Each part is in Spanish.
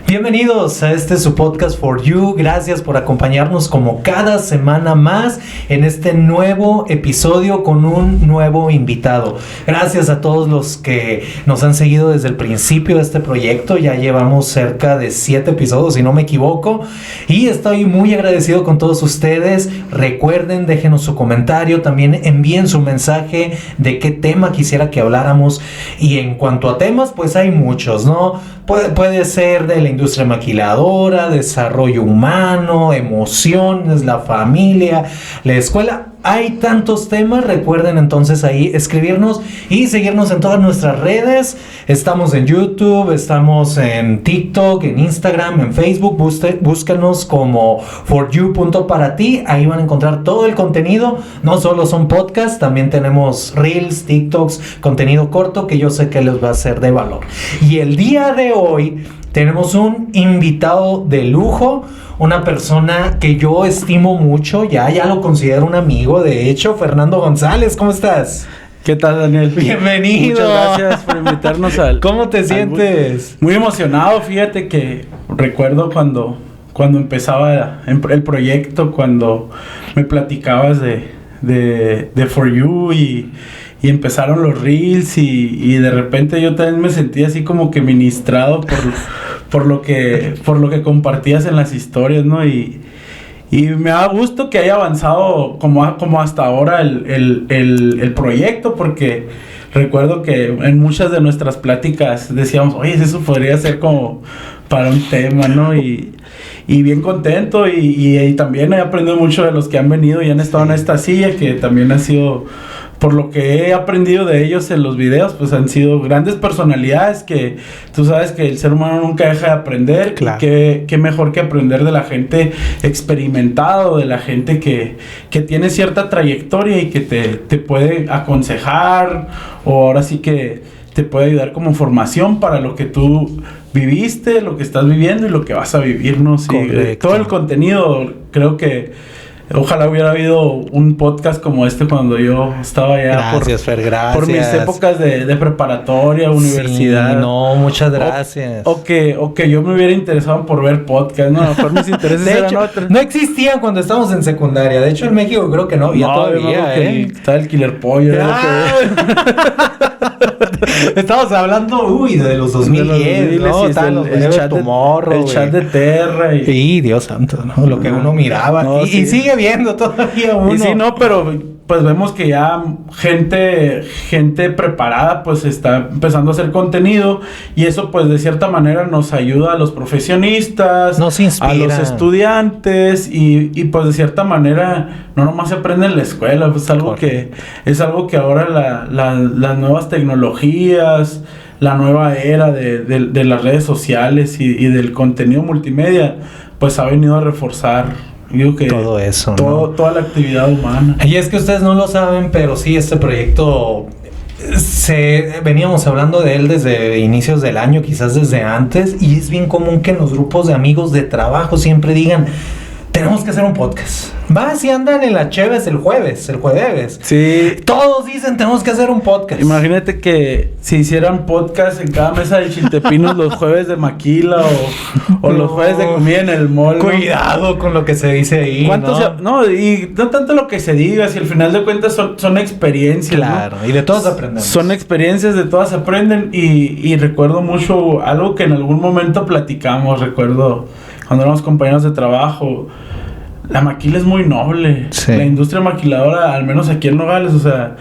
Bienvenidos a su podcast For You. Gracias por acompañarnos como cada semana más en este nuevo episodio con un nuevo invitado. Gracias a todos los que nos han seguido desde el principio de este proyecto. Ya llevamos cerca de 7 episodios, si no me equivoco. Y estoy muy agradecido con todos ustedes. Recuerden, déjenos su comentario. También envíen su mensaje de qué tema quisiera que habláramos. Y en cuanto a temas, pues hay muchos, ¿no? Puede ser de la industria maquiladora, desarrollo humano, emociones, la familia, la escuela. Hay tantos temas. Recuerden entonces ahí escribirnos y seguirnos en todas nuestras redes. Estamos en YouTube, estamos en TikTok, en Instagram, en Facebook. Búscanos como foryou.parati. Ahí van a encontrar todo el contenido. No solo son podcasts, también tenemos Reels, TikToks, contenido corto que yo sé que les va a ser de valor. Y el día de hoy tenemos un invitado de lujo, una persona que yo estimo mucho, ya lo considero un amigo, de hecho, Fernando González, ¿cómo estás? ¿Qué tal, Daniel? Bienvenido. Muchas gracias por invitarnos al... ¿Cómo te sientes? Muy emocionado, fíjate que recuerdo cuando empezaba el proyecto, cuando me platicabas de For You y empezaron los Reels y de repente yo también me sentía así como que ministrado por lo que compartías en las historias, ¿no? Y me da gusto que haya avanzado como hasta ahora el proyecto, porque recuerdo que en muchas de nuestras pláticas decíamos, oye, eso podría ser como para un tema, ¿no? Y bien contento y también he aprendido mucho de los que han venido y han estado en esta silla, que también ha sido... Por lo que he aprendido de ellos en los videos, pues han sido grandes personalidades que tú sabes que el ser humano nunca deja de aprender. Claro. Qué mejor que aprender de la gente experimentada, de la gente que tiene cierta trayectoria y que te puede aconsejar, o ahora sí que te puede ayudar como formación para lo que tú viviste, lo que estás viviendo y lo que vas a vivir, ¿no? Sí, todo el contenido, creo que ojalá hubiera habido un podcast como este cuando yo estaba allá. Gracias, Fer, gracias. Por mis épocas de preparatoria, universidad. Sí, no, muchas gracias. O que yo me hubiera interesado por ver podcast, ¿no? A lo mejor mis intereses de eran hecho, otros. No existían cuando estábamos en secundaria. De hecho, en México creo que no había todavía, Estaba el Killer Pollo. Estamos hablando, de los 2010, ¿no? El chat de Tomorrow, el chat de Terra. Y Dios santo, ¿no? Lo que uno miraba. No, y sigue viendo todavía uno. Y sí, no, pero pues vemos que ya gente preparada pues está empezando a hacer contenido, y eso pues de cierta manera nos ayuda a los profesionistas, nos inspira, a los estudiantes, y pues de cierta manera no nomás se aprende en la escuela, pues es algo que ahora las nuevas tecnologías, la nueva era de las redes sociales y del contenido multimedia pues ha venido a reforzar. Digo que todo eso, ¿no? Toda la actividad humana. Y es que ustedes no lo saben, pero sí, este proyecto veníamos hablando de él desde inicios del año, quizás desde antes, y es bien común que en los grupos de amigos de trabajo siempre digan, tenemos que hacer un podcast. Si andan en la Cheves el jueves. Sí. Todos dicen, tenemos que hacer un podcast. Imagínate que si hicieran podcast en cada mesa de chiltepinos los jueves de maquila o los jueves de comida en el mall. Cuidado con lo que se dice ahí, ¿no? Y no tanto lo que se diga, si al final de cuentas son experiencias. Claro, ¿no? Y de todas aprendemos. Son experiencias, de todas aprenden. Y recuerdo mucho algo que en algún momento platicamos, recuerdo cuando éramos compañeros de trabajo. La maquila es muy noble. Sí. La industria maquiladora, al menos aquí en Nogales, o sea,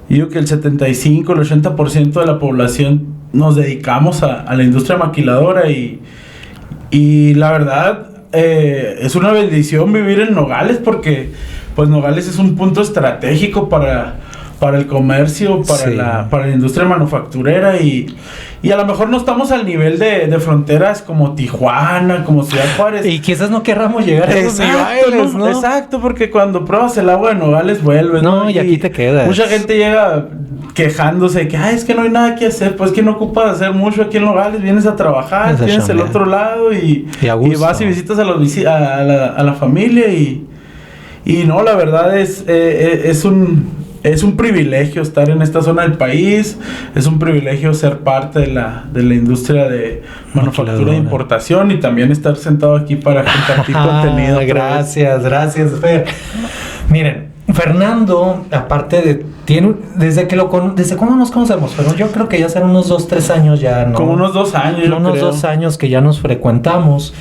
yo digo que el 75, el 80% de la población nos dedicamos a la industria maquiladora, y la verdad es una bendición vivir en Nogales, porque pues Nogales es un punto estratégico para el comercio, para la industria manufacturera, y a lo mejor no estamos al nivel de fronteras como Tijuana, como Ciudad Juárez. Y quizás no querramos llegar a esos niveles, ¿no? Exacto, porque cuando pruebas el agua de Nogales vuelves, ¿no? Y aquí te quedas. Mucha gente llega quejándose de que, es que no hay nada que hacer. Pues que no ocupas hacer mucho aquí en Nogales. Vienes a trabajar, tienes el otro lado y vas y visitas a la familia y no, la verdad es es un privilegio estar en esta zona del país, es un privilegio ser parte de la industria de manufactura e importación y también estar sentado aquí para compartir contenido. Gracias, Fer. Miren, Fernando, aparte de... ¿Desde cuándo nos conocemos? Pero yo creo que ya serán unos 2-3 años ya, ¿no? Como unos 2 años, unos creo. 2 años que ya nos frecuentamos.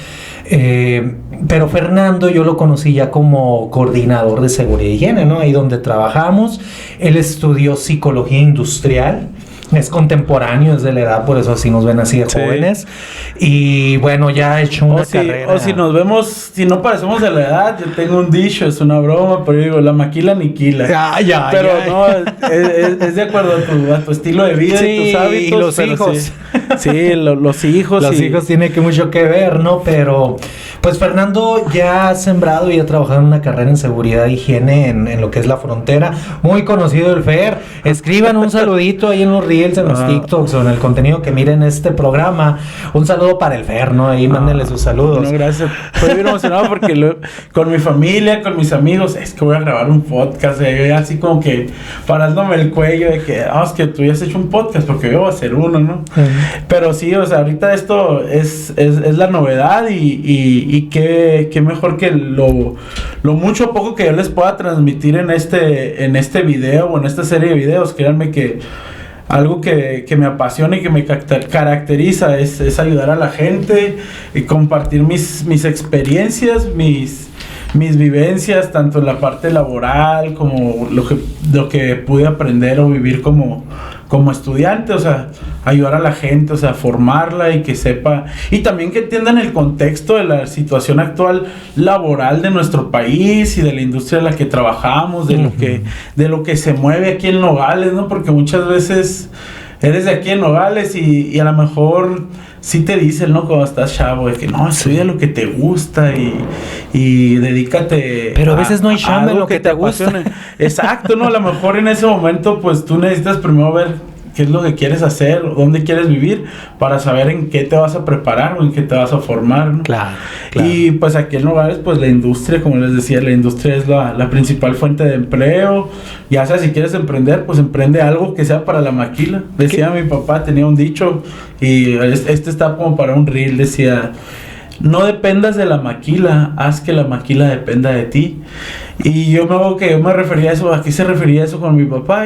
Pero Fernando yo lo conocí ya como coordinador de seguridad y higiene, ¿no? Ahí donde trabajamos. Él estudió psicología industrial. Es contemporáneo, es de la edad, por eso así nos ven así de jóvenes. Y bueno, ya ha hecho una carrera. O si nos vemos, si no parecemos de la edad, yo tengo un dicho, es una broma, pero yo digo, la maquila aniquila. Pero no, es de acuerdo a tu estilo de vida y tus hábitos. Y los hijos. Sí, los hijos. Los hijos tienen mucho que ver, ¿no? Pero pues Fernando ya ha sembrado y ha trabajado en una carrera en seguridad e higiene en lo que es la frontera. Muy conocido el Fer. Escriban un saludito ahí en los reels, en los TikToks o en el contenido que miren este programa. Un saludo para el Fer, ¿no? Ahí mándenle sus saludos. No, gracias. Estoy bien emocionado porque con mi familia, con mis amigos, es que voy a grabar un podcast. Yo ya así como que parándome el cuello de que, es que tú ya has hecho un podcast porque yo voy a hacer uno, ¿no? Pero sí, o sea, ahorita esto es la novedad y qué mejor que lo mucho o poco que yo les pueda transmitir en este video o en esta serie de videos. Créanme que algo que me apasiona y que me caracteriza es ayudar a la gente y compartir mis experiencias, mis vivencias, tanto en la parte laboral como lo que pude aprender o vivir como estudiante, o sea, ayudar a la gente, o sea, formarla y que sepa, y también que entiendan el contexto de la situación actual laboral de nuestro país y de la industria en la que trabajamos, de lo que se mueve aquí en Nogales, ¿no? Porque muchas veces eres de aquí en Nogales y a lo mejor sí te dicen, ¿no? Cuando estás chavo, de que no, estudia lo que te gusta y dedícate. Pero a veces no hay chamba en lo que te gusta. Exacto, ¿no? A lo mejor en ese momento, pues tú necesitas primero ver qué es lo que quieres hacer, dónde quieres vivir, para saber en qué te vas a preparar o en qué te vas a formar, ¿no? Claro. Y pues aquí en Nogales, pues la industria, como les decía, la industria es la principal fuente de empleo. Ya sea, si quieres emprender, pues emprende algo que sea para la maquila. Decía mi papá, tenía un dicho, y este está como para un reel, decía: no dependas de la maquila, haz que la maquila dependa de ti. Y yo me refería a eso, ¿a qué se refería eso con mi papá?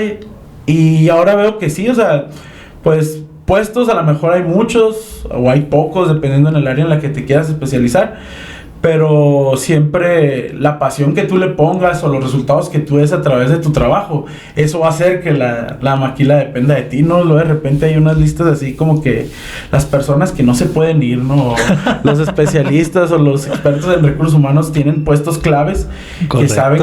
Y ahora veo que sí, o sea, pues puestos a lo mejor hay muchos o hay pocos, dependiendo en el área en la que te quieras especializar, pero siempre la pasión que tú le pongas o los resultados que tú des a través de tu trabajo, eso va a hacer que la maquila dependa de ti, ¿no? Luego de repente hay unas listas así como que las personas que no se pueden ir, ¿no? O los especialistas o los expertos en recursos humanos tienen puestos claves. Correcto. Que saben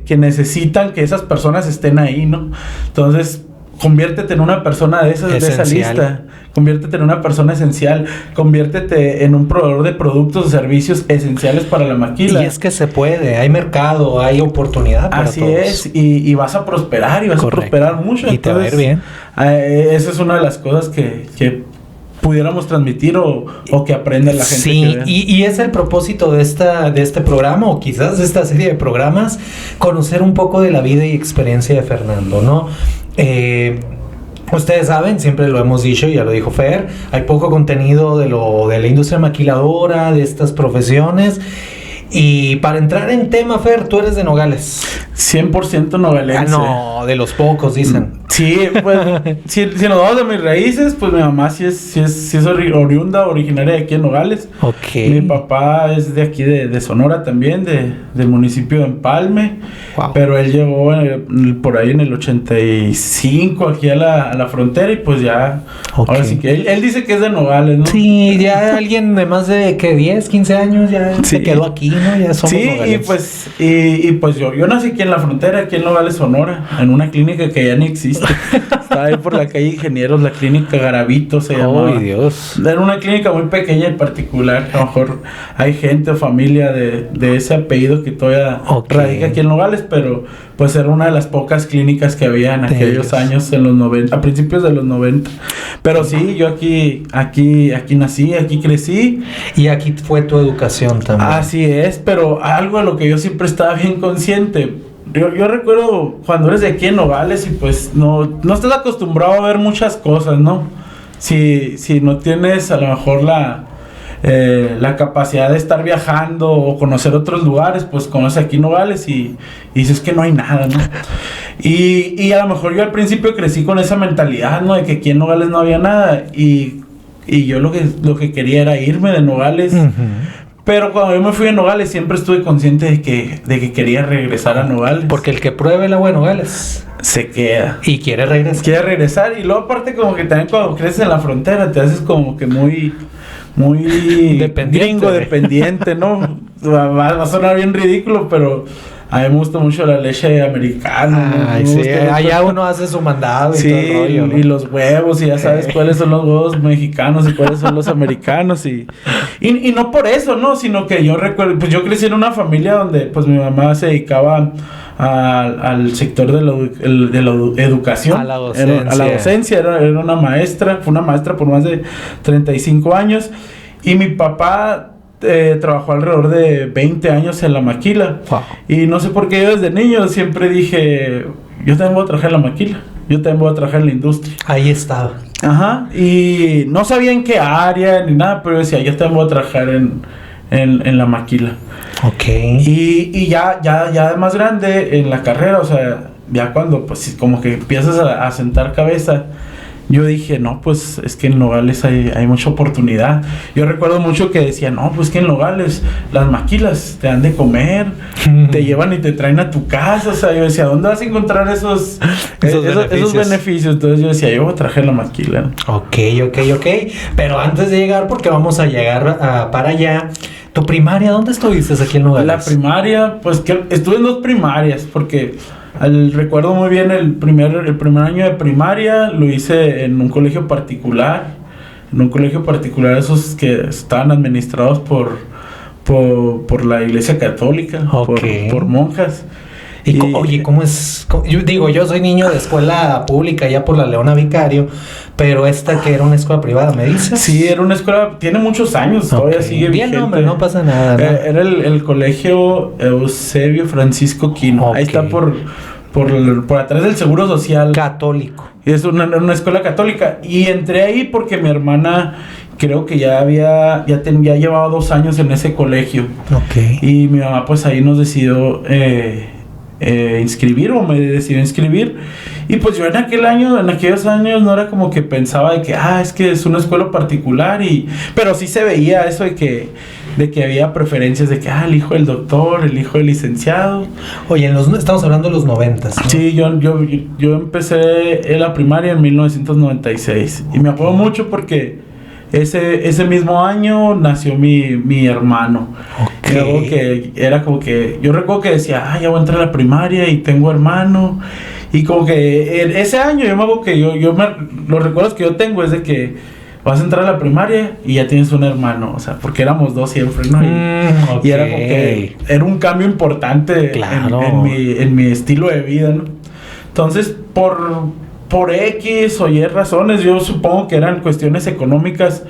que necesitan que esas personas estén ahí, ¿no? Entonces, conviértete en una persona de esa lista. Conviértete en una persona esencial. Conviértete en un proveedor de productos o servicios esenciales para la maquila. Y es que se puede. Hay mercado, hay oportunidad para así todos. Es. Y vas a prosperar. Y vas Correcto. A prosperar mucho. Y te va a ir bien. Esa es una de las cosas que pudiéramos transmitir o que aprenda la gente. Sí, y es el propósito de este programa, o quizás de esta serie de programas, conocer un poco de la vida y experiencia de Fernando, ¿no? Ustedes saben, siempre lo hemos dicho, ya lo dijo Fer, hay poco contenido de la industria maquiladora, de estas profesiones. Y para entrar en tema, Fer, tú eres de Nogales. 100% nogalense. No, de los pocos, dicen. Sí, pues, si nos vamos de mis raíces, pues mi mamá sí es oriunda, originaria de aquí en Nogales. Ok. Mi papá es de aquí de Sonora también, del municipio de Empalme. Wow. Pero él llegó por ahí en el 85 aquí a la frontera y pues ya... Okay. Ahora sí que él dice que es de Nogales, ¿no? Sí, ya alguien de más de, ¿qué? 10, 15 años ya se quedó aquí, ¿no? Ya somos Nogales. Y pues yo nací aquí en la frontera, aquí en Nogales, Sonora, en una clínica que ya ni existe. Estaba ahí por la calle Ingenieros, la clínica Garavito se llamaba. ¡Ay, Dios! Era una clínica muy pequeña y particular. A lo mejor hay gente o familia de ese apellido que todavía radica aquí en Nogales, pero pues era una de las pocas clínicas que había en aquellos años, en los 90, a principios de los 90. Pero sí, yo aquí nací, aquí crecí. Y aquí fue tu educación también. Así es, pero algo de lo que yo siempre estaba bien consciente. Yo recuerdo cuando eres de aquí en Nogales y pues no estás acostumbrado a ver muchas cosas, ¿no? Si no tienes a lo mejor la capacidad de estar viajando o conocer otros lugares, pues conoces aquí Nogales y dices que no hay nada, ¿no? Y a lo mejor yo al principio crecí con esa mentalidad, ¿no? De que aquí en Nogales no había nada y yo lo que quería era irme de Nogales. Uh-huh. Pero cuando yo me fui a Nogales siempre estuve consciente de que quería regresar a Nogales. Porque el que pruebe el agua de Nogales se queda. Y quiere regresar. Quiere regresar. Y luego aparte como que también cuando creces en la frontera te haces como que muy gringo dependiente, ¿no? Va a sonar bien ridículo, pero a mí me gusta mucho la leche americana. Ay, sí, allá uno hace su mandado y sí, todo el rollo, ¿no? Y los huevos, y ya sabes cuáles son los huevos mexicanos y cuáles son los americanos. Y no por eso, ¿no? Sino que yo recuerdo, pues yo crecí en una familia donde pues mi mamá se dedicaba al sector de la educación. A la docencia. A la docencia, era una maestra, fue una maestra por más de 35 años. Y mi papá trabajó alrededor de 20 años en la maquila. Wow. Y no sé por qué yo desde niño siempre dije, yo también voy a trabajar en la maquila, yo también voy a trabajar en la industria. Ahí estaba. Ajá. Y no sabía en qué área ni nada, pero decía, yo también voy a trabajar en la maquila. Ok. Y ya de más grande en la carrera, o sea, ya cuando pues como que empiezas a sentar cabeza, yo dije, no, pues es que en Nogales hay mucha oportunidad. Yo recuerdo mucho que decía, no, pues que en Nogales las maquilas te dan de comer, te llevan y te traen a tu casa. O sea, yo decía, ¿dónde vas a encontrar esos beneficios? Entonces yo decía, yo voy a traer la maquila. Ok. Pero antes de llegar, porque vamos a llegar para allá, ¿tu primaria dónde estuviste aquí en Nogales? La primaria, pues que estuve en 2 primarias, porque recuerdo muy bien el primer año de primaria lo hice en un colegio particular, esos que estaban administrados por la Iglesia Católica, okay, por monjas. Oye, ¿cómo es? Yo soy niño de escuela pública ya por la Leona Vicario, pero esta que era una escuela privada, ¿me dices? Sí, era una escuela, tiene muchos años, todavía sigue vigente. Bien, hombre, no pasa nada, ¿no? Era el colegio Eusebio Francisco Quino, okay. Ahí está por atrás del Seguro Social. Católico. Es una escuela católica, y entré ahí porque mi hermana creo que ya llevaba 2 años en ese colegio. Okay. Y mi mamá pues ahí nos decidió inscribir, o me decidió inscribir. Y pues yo en aquellos años no era como que pensaba de que es que es una escuela particular, pero sí se veía eso de que había preferencias de que el hijo del doctor, el hijo del licenciado. Oye, estamos hablando de los 90s, ¿no? Sí, yo empecé en la primaria en 1996 y me acuerdo mucho porque ese mismo año nació mi hermano. Okay. Que era como que yo recuerdo que decía, ya voy a entrar a la primaria y tengo hermano. Y como que ese año yo me acuerdo que los recuerdos que yo tengo es de que vas a entrar a la primaria y ya tienes un hermano, o sea, porque éramos 2 siempre, ¿no? Okay. Y era como que era un cambio importante, claro, en mi estilo de vida, ¿no? Entonces, por X o Y razones, yo supongo que eran cuestiones económicas.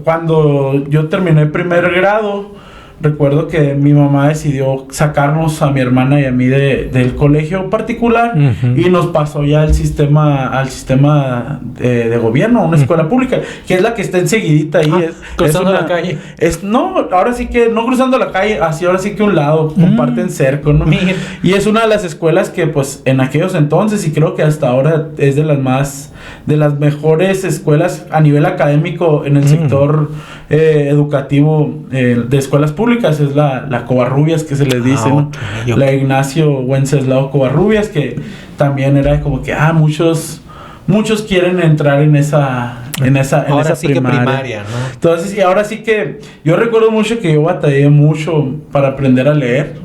Cuando yo terminé el primer grado, recuerdo que mi mamá decidió sacarnos a mi hermana y a mí del colegio particular, uh-huh, y nos pasó ya al sistema de gobierno, una escuela pública, que es la que está enseguidita ahí. Cruzando la calle. Ahora sí que, no cruzando la calle, así ahora sí que un lado, comparten cerco, ¿no? Mira. Y es una de las escuelas que pues en aquellos entonces, y creo que hasta ahora es de las mejores escuelas a nivel académico en el sector educativo de escuelas públicas, es la Covarrubias, que se les dice, ¿no? Okay. La Ignacio Wenceslao Covarrubias, que también era como que muchos quieren entrar en esa sí primaria, ¿no? Entonces, y ahora sí que yo recuerdo mucho que yo batallé mucho para aprender a leer.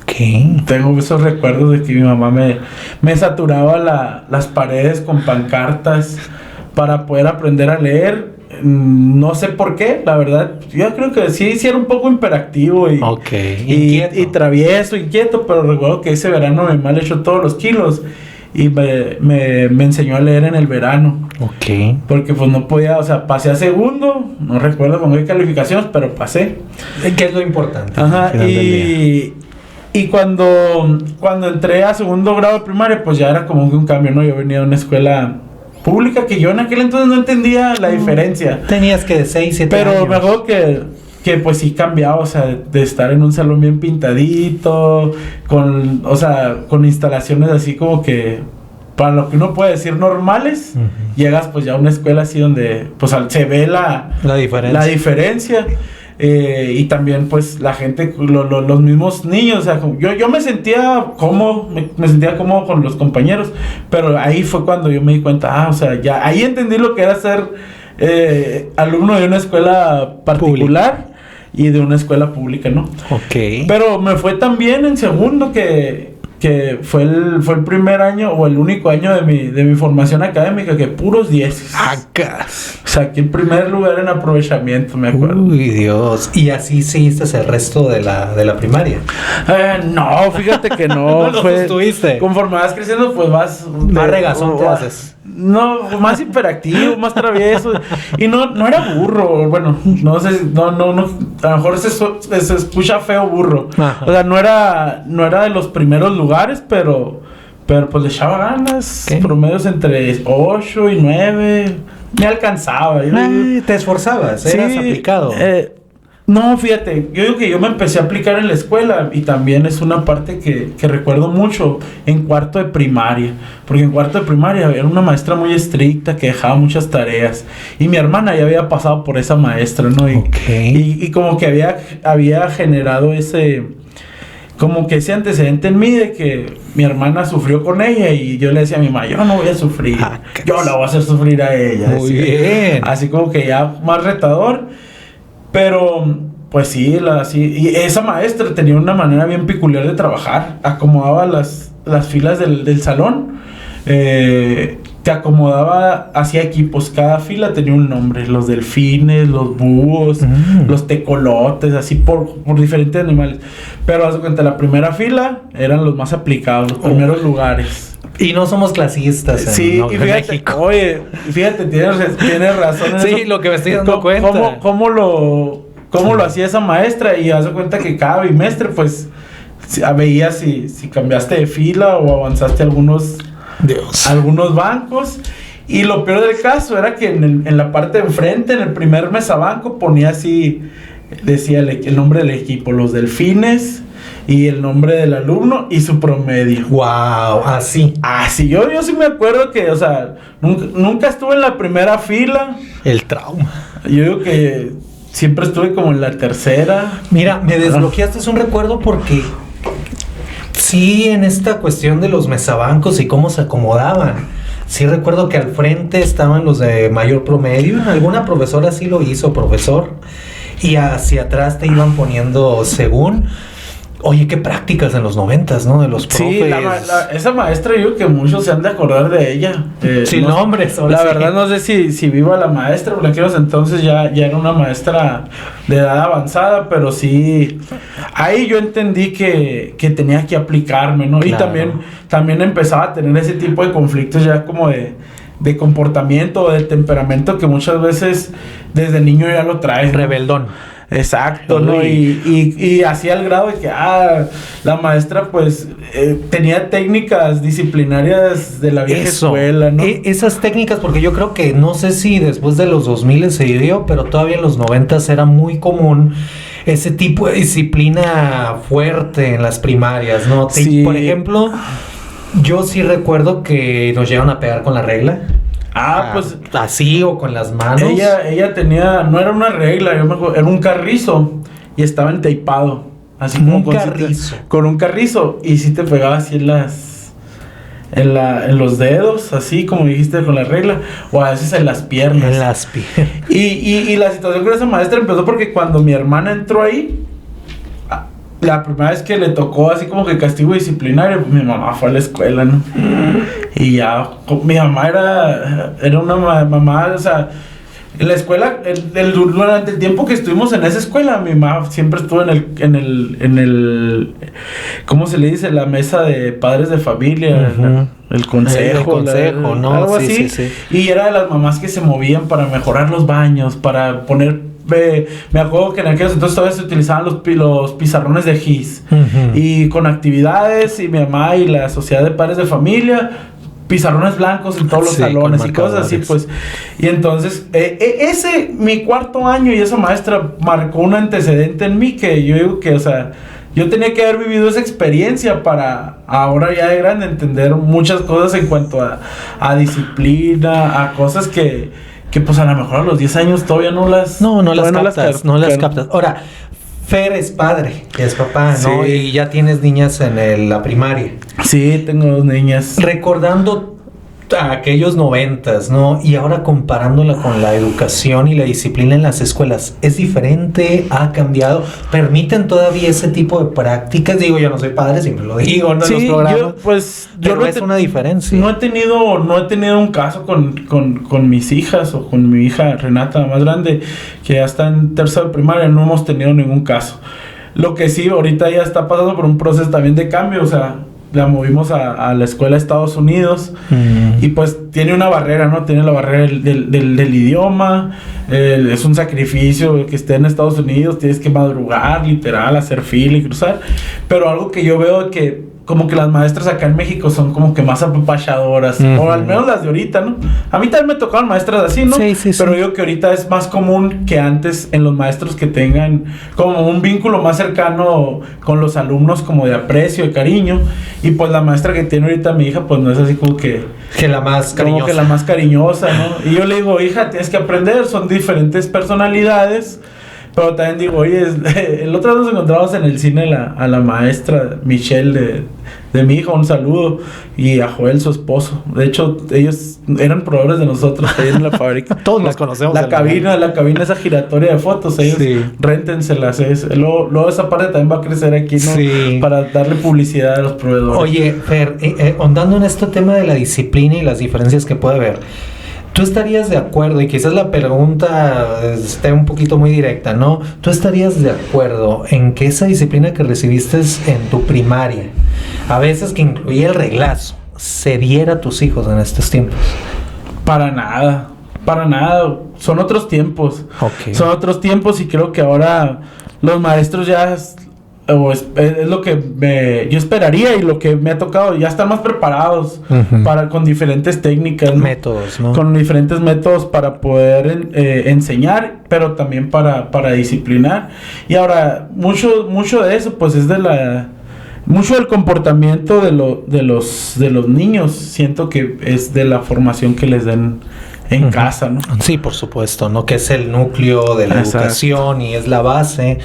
Okay. Tengo esos recuerdos de que mi mamá me saturaba las paredes con pancartas para poder aprender a leer. no sé por qué, la verdad. Yo creo que sí era un poco hiperactivo y travieso, inquieto, pero recuerdo que ese verano mi mamá le echó todos los kilos y me enseñó a leer en el verano. Ok. Porque pues no podía, o sea, pasé a segundo, no recuerdo con qué calificaciones, pero pasé. ¿Qué es lo importante? Ajá, y cuando entré a segundo grado de primaria, pues ya era como que un cambio, ¿no? Yo venía de una escuela pública que yo en aquel entonces no entendía la diferencia. Tenías que de 6, 7 años. Pero me acuerdo que pues sí cambiaba, o sea, de estar en un salón bien pintadito, con instalaciones así como que, para lo que uno puede decir normales, llegas pues ya a una escuela así donde pues se ve la diferencia. Y también pues la gente, los mismos niños, o sea, yo me sentía cómodo, me sentía cómodo con los compañeros, pero ahí fue cuando yo me di cuenta, o sea, ya ahí entendí lo que era ser alumno de una escuela particular y de una escuela pública, ¿no? Ok. Pero me fue tan bien en segundo que fue el primer año o el único año de mi formación académica que puros 10. Acá. Saqué el primer lugar en aprovechamiento, me acuerdo. Uy, Dios. ¿Y así seguiste el resto de la primaria? No, fíjate que no. No lo sostuviste. Conforme vas creciendo, pues vas... Más regazón te haces. No, más hiperactivo, más travieso. Y no era burro. Bueno, no sé, no. A lo mejor se escucha feo burro. Ajá. O sea, no era de los primeros lugares, pero pues le echaba ganas. ¿Qué? Promedios entre 8 y 9. Me alcanzaba. Te esforzabas, eras aplicado. No, fíjate, yo digo que yo me empecé a aplicar en la escuela y también es una parte que recuerdo mucho en cuarto de primaria, porque en cuarto de primaria era una maestra muy estricta que dejaba muchas tareas y mi hermana ya había pasado por esa maestra, ¿no? Y como que había generado ese antecedente en mí de que mi hermana sufrió con ella y yo le decía a mi mamá, yo no voy a sufrir, yo la voy a hacer sufrir a ella. Muy bien. Así como que ya más retador. Pero, pues sí, y esa maestra tenía una manera bien peculiar de trabajar. Acomodaba las filas del salón. Te acomodaba, hacía equipos. Cada fila tenía un nombre. Los delfines, los búhos, los tecolotes, así por diferentes animales. Pero, haz de cuenta, la primera fila eran los más aplicados, los primeros lugares. Y no somos clasistas en México. Oye, fíjate, tienes razón en sí, eso. Lo que me estoy dando cuenta. ¿Cómo lo hacía esa maestra? Y haz de cuenta que cada bimestre, pues, veías si cambiaste de fila o avanzaste algunos bancos. Y lo peor del caso era que en la parte de enfrente, en el primer mesabanco, ponía así, decía el nombre del equipo, los delfines, y el nombre del alumno y su promedio. Wow, así. Yo sí me acuerdo que, o sea, nunca estuve en la primera fila. El trauma. Yo digo que siempre estuve como en la tercera. Mira, me desbloqueaste un recuerdo porque sí, en esta cuestión de los mesabancos y cómo se acomodaban. Sí recuerdo que al frente estaban los de mayor promedio. Alguna profesora sí lo hizo, profesor. Y hacia atrás te iban poniendo según... Oye, qué prácticas en los 90s, ¿no? De los profes. Sí, esa maestra, yo creo que muchos se han de acordar de ella. Sin nombres. La verdad no sé si viva la maestra, porque aquellos entonces ya era una maestra de edad avanzada, pero sí, ahí yo entendí que tenía que aplicarme, ¿no? Claro. Y también empezaba a tener ese tipo de conflictos ya como de comportamiento o de temperamento que muchas veces desde niño ya lo traes, ¿no? Rebeldón. Exacto, ¿no? Y hacía el grado de que la maestra pues tenía técnicas disciplinarias de la vieja escuela, ¿no? Esas técnicas, porque yo creo que no sé si después de los 2000 se dio, pero todavía en los 90s era muy común ese tipo de disciplina fuerte en las primarias, ¿no? Sí. Por ejemplo, yo sí recuerdo que nos llegaron a pegar con la regla. Pues así o con las manos. Ella tenía, no era una regla, yo me acuerdo, era un carrizo y estaba enteipado, así como un carrizo. Con un carrizo y sí te pegaba así en los dedos, así como dijiste con la regla, o a veces en las piernas. En las piernas. Y la situación con esa maestra empezó porque cuando mi hermana entró ahí, la primera vez que le tocó así como que castigo disciplinario, mi mamá fue a la escuela, ¿no? Y ya, mi mamá era una mamá, o sea, En la escuela, durante el tiempo que estuvimos en esa escuela, mi mamá siempre estuvo en el ¿cómo se le dice? La mesa de padres de familia, el consejo, ¿no? Algo así. Sí. Y era de las mamás que se movían para mejorar los baños, para poner... me acuerdo que en aquellos entonces todavía se utilizaban los pizarrones de GIS. Y con actividades, y mi mamá y la sociedad de padres de familia... pizarrones blancos en todos los salones y cosas así, pues. Y entonces, mi cuarto año y esa maestra marcó un antecedente en mí que yo digo que, o sea, yo tenía que haber vivido esa experiencia para ahora ya de grande entender muchas cosas en cuanto a disciplina, a cosas que pues a lo mejor a los 10 años todavía no las captas. Ahora, Fer es padre, es papá, ¿no? Sí. Y ya tienes niñas en la primaria. Sí, tengo 2 niñas. Recordando a aquellos 90s, ¿no? Y ahora comparándola con la educación y la disciplina en las escuelas, ¿es diferente? ¿Ha cambiado? ¿Permiten todavía ese tipo de prácticas? Digo, yo no soy padre, siempre lo digo, ¿no? Sí, en los programas. Yo no es una diferencia. No he tenido un caso con mis hijas o con mi hija Renata, la más grande, que ya está en tercero de primaria, no hemos tenido ningún caso. Lo que sí, ahorita ya está pasando por un proceso también de cambio, o sea, la movimos a la escuela de Estados Unidos y pues tiene una barrera, ¿no? Tiene la barrera del idioma, es un sacrificio que esté en Estados Unidos, tienes que madrugar, literal, hacer fila y cruzar, pero algo que yo veo que como que las maestras acá en México son como que más apapachadoras, o al menos las de ahorita, ¿no? A mí también me tocaban maestras así, ¿no? Sí. Pero digo que ahorita es más común que antes en los maestros que tengan como un vínculo más cercano con los alumnos, como de aprecio, de cariño, y pues la maestra que tiene ahorita mi hija, pues no es así como que la más cariñosa. Como que la más cariñosa, ¿no? Y yo le digo, hija, tienes que aprender, son diferentes personalidades. Pero también digo, oye, el otro día nos encontramos en el cine a la maestra Michelle de mi hija, un saludo, y a Joel, su esposo. De hecho, ellos eran proveedores de nosotros ahí en la fábrica. Todos nos conocemos. La cabina esa giratoria de fotos, ellos réntenselas. Luego esa parte también va a crecer aquí, ¿no? Sí. Para darle publicidad a los proveedores. Oye, Fer, ahondando en este tema de la disciplina y las diferencias que puede haber, ¿tú estarías de acuerdo? Y quizás la pregunta esté un poquito muy directa, ¿no? ¿Tú estarías de acuerdo en que esa disciplina que recibiste en tu primaria, a veces que incluía el reglazo, se diera a tus hijos en estos tiempos? Para nada. Son otros tiempos. Okay. Son otros tiempos y creo que ahora los maestros ya... es lo que yo esperaría y lo que me ha tocado, ya están más preparados con diferentes técnicas, ¿no? Métodos, ¿no? Con diferentes métodos para poder enseñar, pero también para disciplinar. Y ahora, mucho de eso, pues es mucho del comportamiento de los niños, siento que es de la formación que les den en casa, ¿no? Sí, por supuesto, ¿no? Que es el núcleo de la educación y es la base.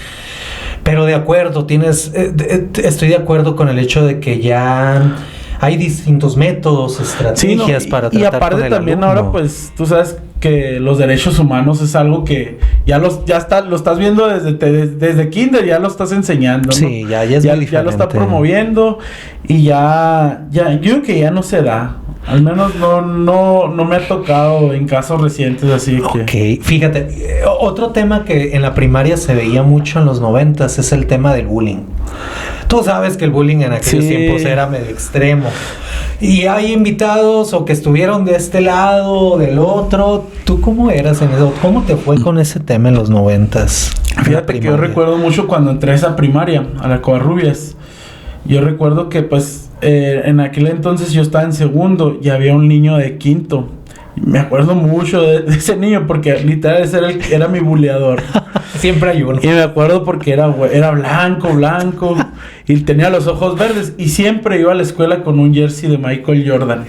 Pero de acuerdo, estoy de acuerdo con el hecho de que ya hay distintos métodos, estrategias para tratar. Y aparte con el también alumno. Ahora, pues, tú sabes que los derechos humanos es algo que lo estás viendo desde kinder, ya lo estás enseñando, ¿no? Sí, ya es muy diferente. Ya lo está promoviendo y ya yo creo que ya no se da. Al menos no me ha tocado en casos recientes así que... Ok, fíjate, otro tema que en la primaria se veía mucho en los 90s es el tema del bullying. Tú sabes que el bullying en aquellos tiempos era medio extremo. Y hay invitados o que estuvieron de este lado o del otro. ¿Tú cómo eras en eso? ¿Cómo te fue con ese tema en los 90s? Fíjate que yo recuerdo mucho cuando entré a esa primaria, a la Covarrubias. Yo recuerdo que pues en aquel entonces yo estaba en segundo y había un niño de quinto. Me acuerdo mucho de ese niño porque literal ese era mi buleador. Siempre hay uno. Y me acuerdo porque era blanco y tenía los ojos verdes y siempre iba a la escuela con un jersey de Michael Jordan.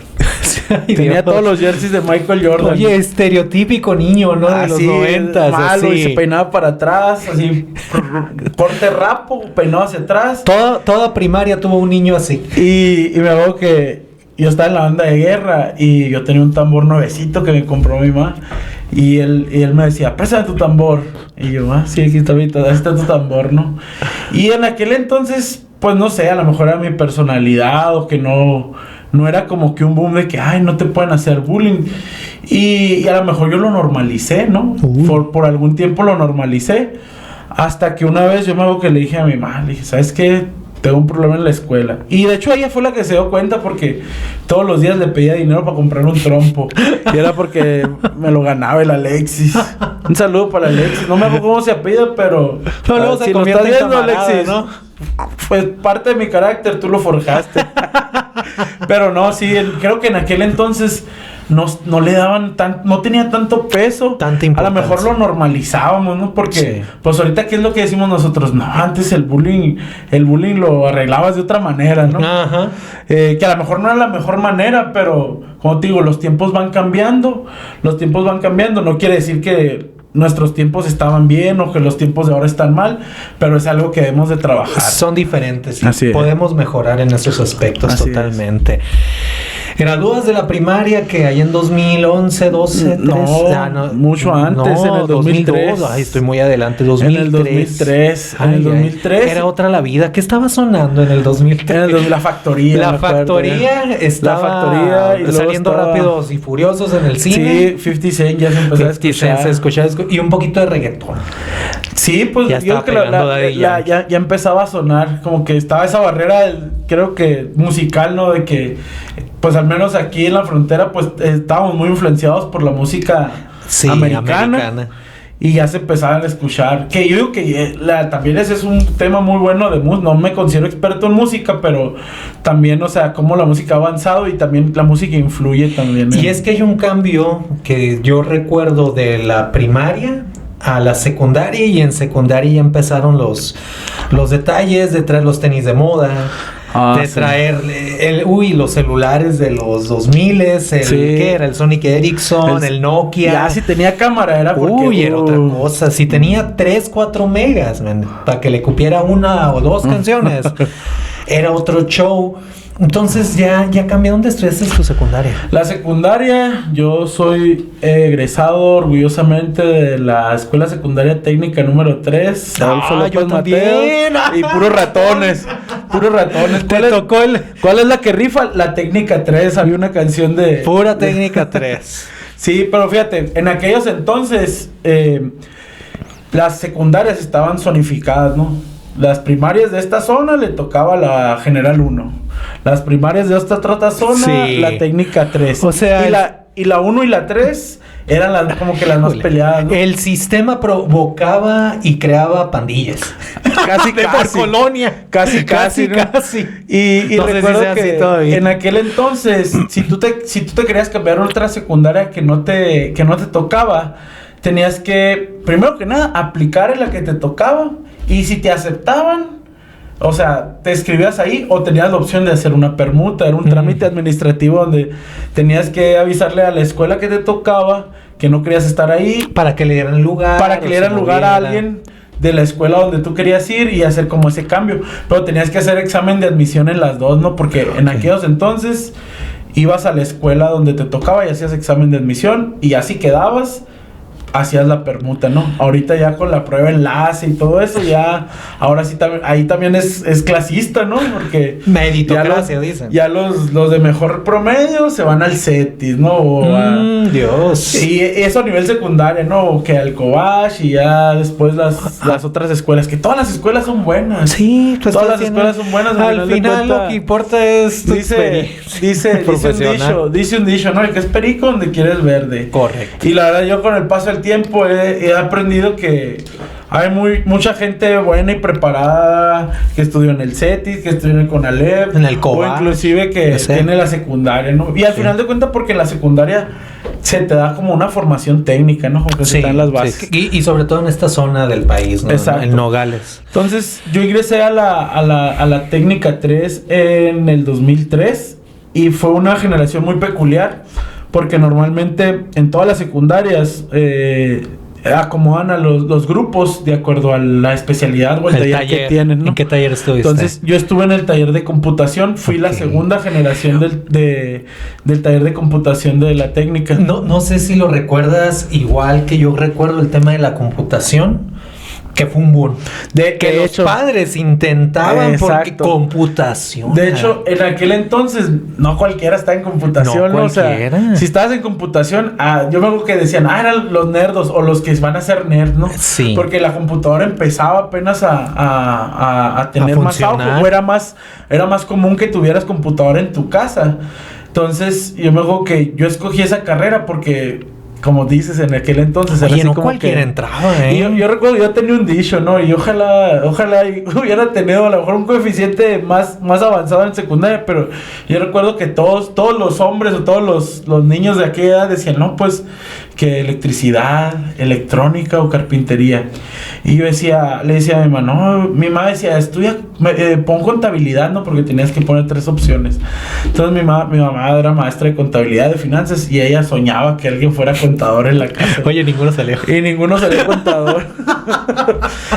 Tenía todos los jerseys de Michael Jordan. Oye, estereotípico niño, ¿no? De los 90s. Malo, así. Y se peinaba para atrás, así. Corte rapo, peinado hacia atrás. Toda primaria tuvo un niño así. Y me acuerdo que yo estaba en la banda de guerra y yo tenía un tambor nuevecito que me compró mi mamá. Y él me decía, préstame tu tambor. Y yo, sí, aquí está tu tambor, ¿no? Y en aquel entonces, pues no sé, a lo mejor era mi personalidad o que no no era como que un boom de que, ay, no te pueden hacer bullying. Y a lo mejor yo lo normalicé, ¿no? Por algún tiempo lo normalicé. Hasta que una vez yo me acuerdo que le dije a mi mamá, le dije, ¿sabes qué? Tengo un problema en la escuela. Y de hecho ella fue la que se dio cuenta porque todos los días le pedía dinero para comprar un trompo. Y era porque me lo ganaba el Alexis. Un saludo para el Alexis. No me acuerdo cómo se apellida, pero... No, luego se si lo convierte estás en viendo, camarada, Alexis, ¿no? Pues parte de mi carácter tú lo forjaste. Pero no, sí, creo que en aquel entonces no le daban no tenía tanto peso. Tanta a importancia. lo mejor lo normalizábamos, ¿no? Porque, Sí. pues ahorita, ¿qué es lo que decimos nosotros? No, antes el bullying lo arreglabas de otra manera, ¿no? Ajá. Que a lo mejor no era la mejor manera, pero, como te digo, los tiempos van cambiando. No quiere decir que nuestros tiempos estaban bien o que los tiempos de ahora están mal, pero es algo que debemos de trabajar. Son diferentes y Así es. podemos mejorar en esos aspectos. Así totalmente. ¿Gradúas de la primaria que hay en 2011, 12, 13? No, mucho antes, en el 2003. 2002. Ay, estoy muy adelante, 2003. En el 2003. Ay, en el 2003. Era otra la vida. ¿Qué estaba sonando en el 2003? La Factoría. La me acuerdo, Factoría estaba La Factoría y luego saliendo estaba Rápidos y Furiosos en el cine. Sí, 50 Cent ya se empezó a 50 escuchar. Cent se escuchaba y un poquito de reggaetón. Sí, pues Ya yo estaba creo que pegando Daddy Yankee. ya empezaba a sonar, como que estaba esa barrera, creo que musical, ¿no? De que, pues al menos aquí en la frontera, pues estábamos muy influenciados por la música americana. Y ya se empezaban a escuchar. Que yo digo que también ese es un tema muy bueno de música. No me considero experto en música, pero también, o sea, cómo la música ha avanzado y también la música influye también. Y es que hay un cambio que yo recuerdo de la primaria a la secundaria, y en secundaria ya empezaron los detalles de traer los tenis de moda. De traer los celulares de los 2000, ¿qué era? El Sonic Ericsson, el Nokia. Ya, si tenía cámara era porque... era otra cosa. Si tenía 3, 4 megas, para que le cupiera una o dos canciones, era otro show. Entonces ya cambió. ¿Dónde estudiaste tu secundaria? La secundaria, yo soy egresado orgullosamente de la Escuela Secundaria Técnica número 3. Yo también. Y puros ratones. ¿Cuál es la que rifa? La Técnica 3. Había una canción de... Pura Técnica 3. Sí, pero fíjate, en aquellos entonces las secundarias estaban zonificadas, ¿no? Las primarias de esta zona le tocaba la General 1. Las primarias de esta otra zona, la Técnica 3. O sea, y la 1 y la 3 eran como que las más peleadas, ¿no? El sistema provocaba y creaba pandillas. Casi. Por colonia. Casi. Y No sé recuerdo si sea que así todavía. en aquel entonces, si tú te querías cambiar a otra secundaria que no te tocaba, tenías que, primero que nada, aplicar en la que te tocaba. Y si te aceptaban, o sea, te escribías ahí o tenías la opción de hacer una permuta. Era un trámite administrativo donde tenías que avisarle a la escuela que te tocaba que no querías estar ahí. Para que le dieran lugar. Para que le dieran lugar a alguien de la escuela donde tú querías ir y hacer como ese cambio. Pero tenías que hacer examen de admisión en las dos, ¿no? Porque en aquellos entonces ibas a la escuela donde te tocaba y hacías examen de admisión y así quedabas. Hacías la permuta, ¿no? Ahorita ya con la prueba enlace y todo eso, ya... Ahora sí, ahí también es clasista, ¿no? Porque... Meritocracia, dicen. Ya los de mejor promedio se van al CETIS, ¿no? Dios. Y eso a nivel secundario, ¿no? Que al Cobach y ya después las otras escuelas. Que todas las escuelas son buenas. Sí, pues todas las escuelas son buenas. Al final lo que importa es tu dice un dicho, ¿no? El que es perico donde quieres verde. Correcto. Y la verdad, yo con el paso del tiempo he aprendido que hay mucha gente buena y preparada que estudió en el CETIS, que estudió en el CONALEP, en el COBA, o inclusive que tiene la secundaria, ¿no? Y al final de cuentas, porque en la secundaria se te da como una formación técnica, ¿no? Porque se te dan las bases. Y sobre todo en esta zona del país, ¿no? Exacto. En Nogales. Entonces, yo ingresé a la Técnica 3 en el 2003 y fue una generación muy peculiar. Porque normalmente en todas las secundarias acomodan a los grupos de acuerdo a la especialidad o el taller que tienen, ¿no? ¿En qué taller estuviste? Entonces yo estuve en el taller de computación. Fui la segunda generación del taller de computación de la técnica. No sé si lo recuerdas igual que yo recuerdo el tema de la computación. que fue un boom. Que De los hecho, padres intentaban porque exacto. computación. De hecho, en aquel entonces, no cualquiera está en computación, No ¿no? O sea, cualquiera. si estabas en computación, yo me acuerdo que decían, eran los nerdos o los que van a ser nerds, ¿no? Sí. Porque la computadora empezaba apenas a tener más funcionar. auge, o era más común que tuvieras computadora en tu casa. Entonces, yo me acuerdo que yo escogí esa carrera porque, como dices, en aquel entonces era Oye, así no como cualquiera que... entraba, Y yo recuerdo, yo tenía un dicho, ¿no? Y ojalá hubiera tenido a lo mejor un coeficiente más avanzado en secundaria, pero yo recuerdo que todos los hombres o todos los niños de aquella edad decían, no, pues, que electricidad, electrónica o carpintería. Y yo le decía a mi mamá, no, mi mamá decía, estudia, pon contabilidad, ¿no? Porque tenías que poner 3 opciones. Entonces mi mamá era maestra de contabilidad, de finanzas, y ella soñaba que alguien fuera contador en la casa. Oye, ninguno salió. Y ninguno salió contador.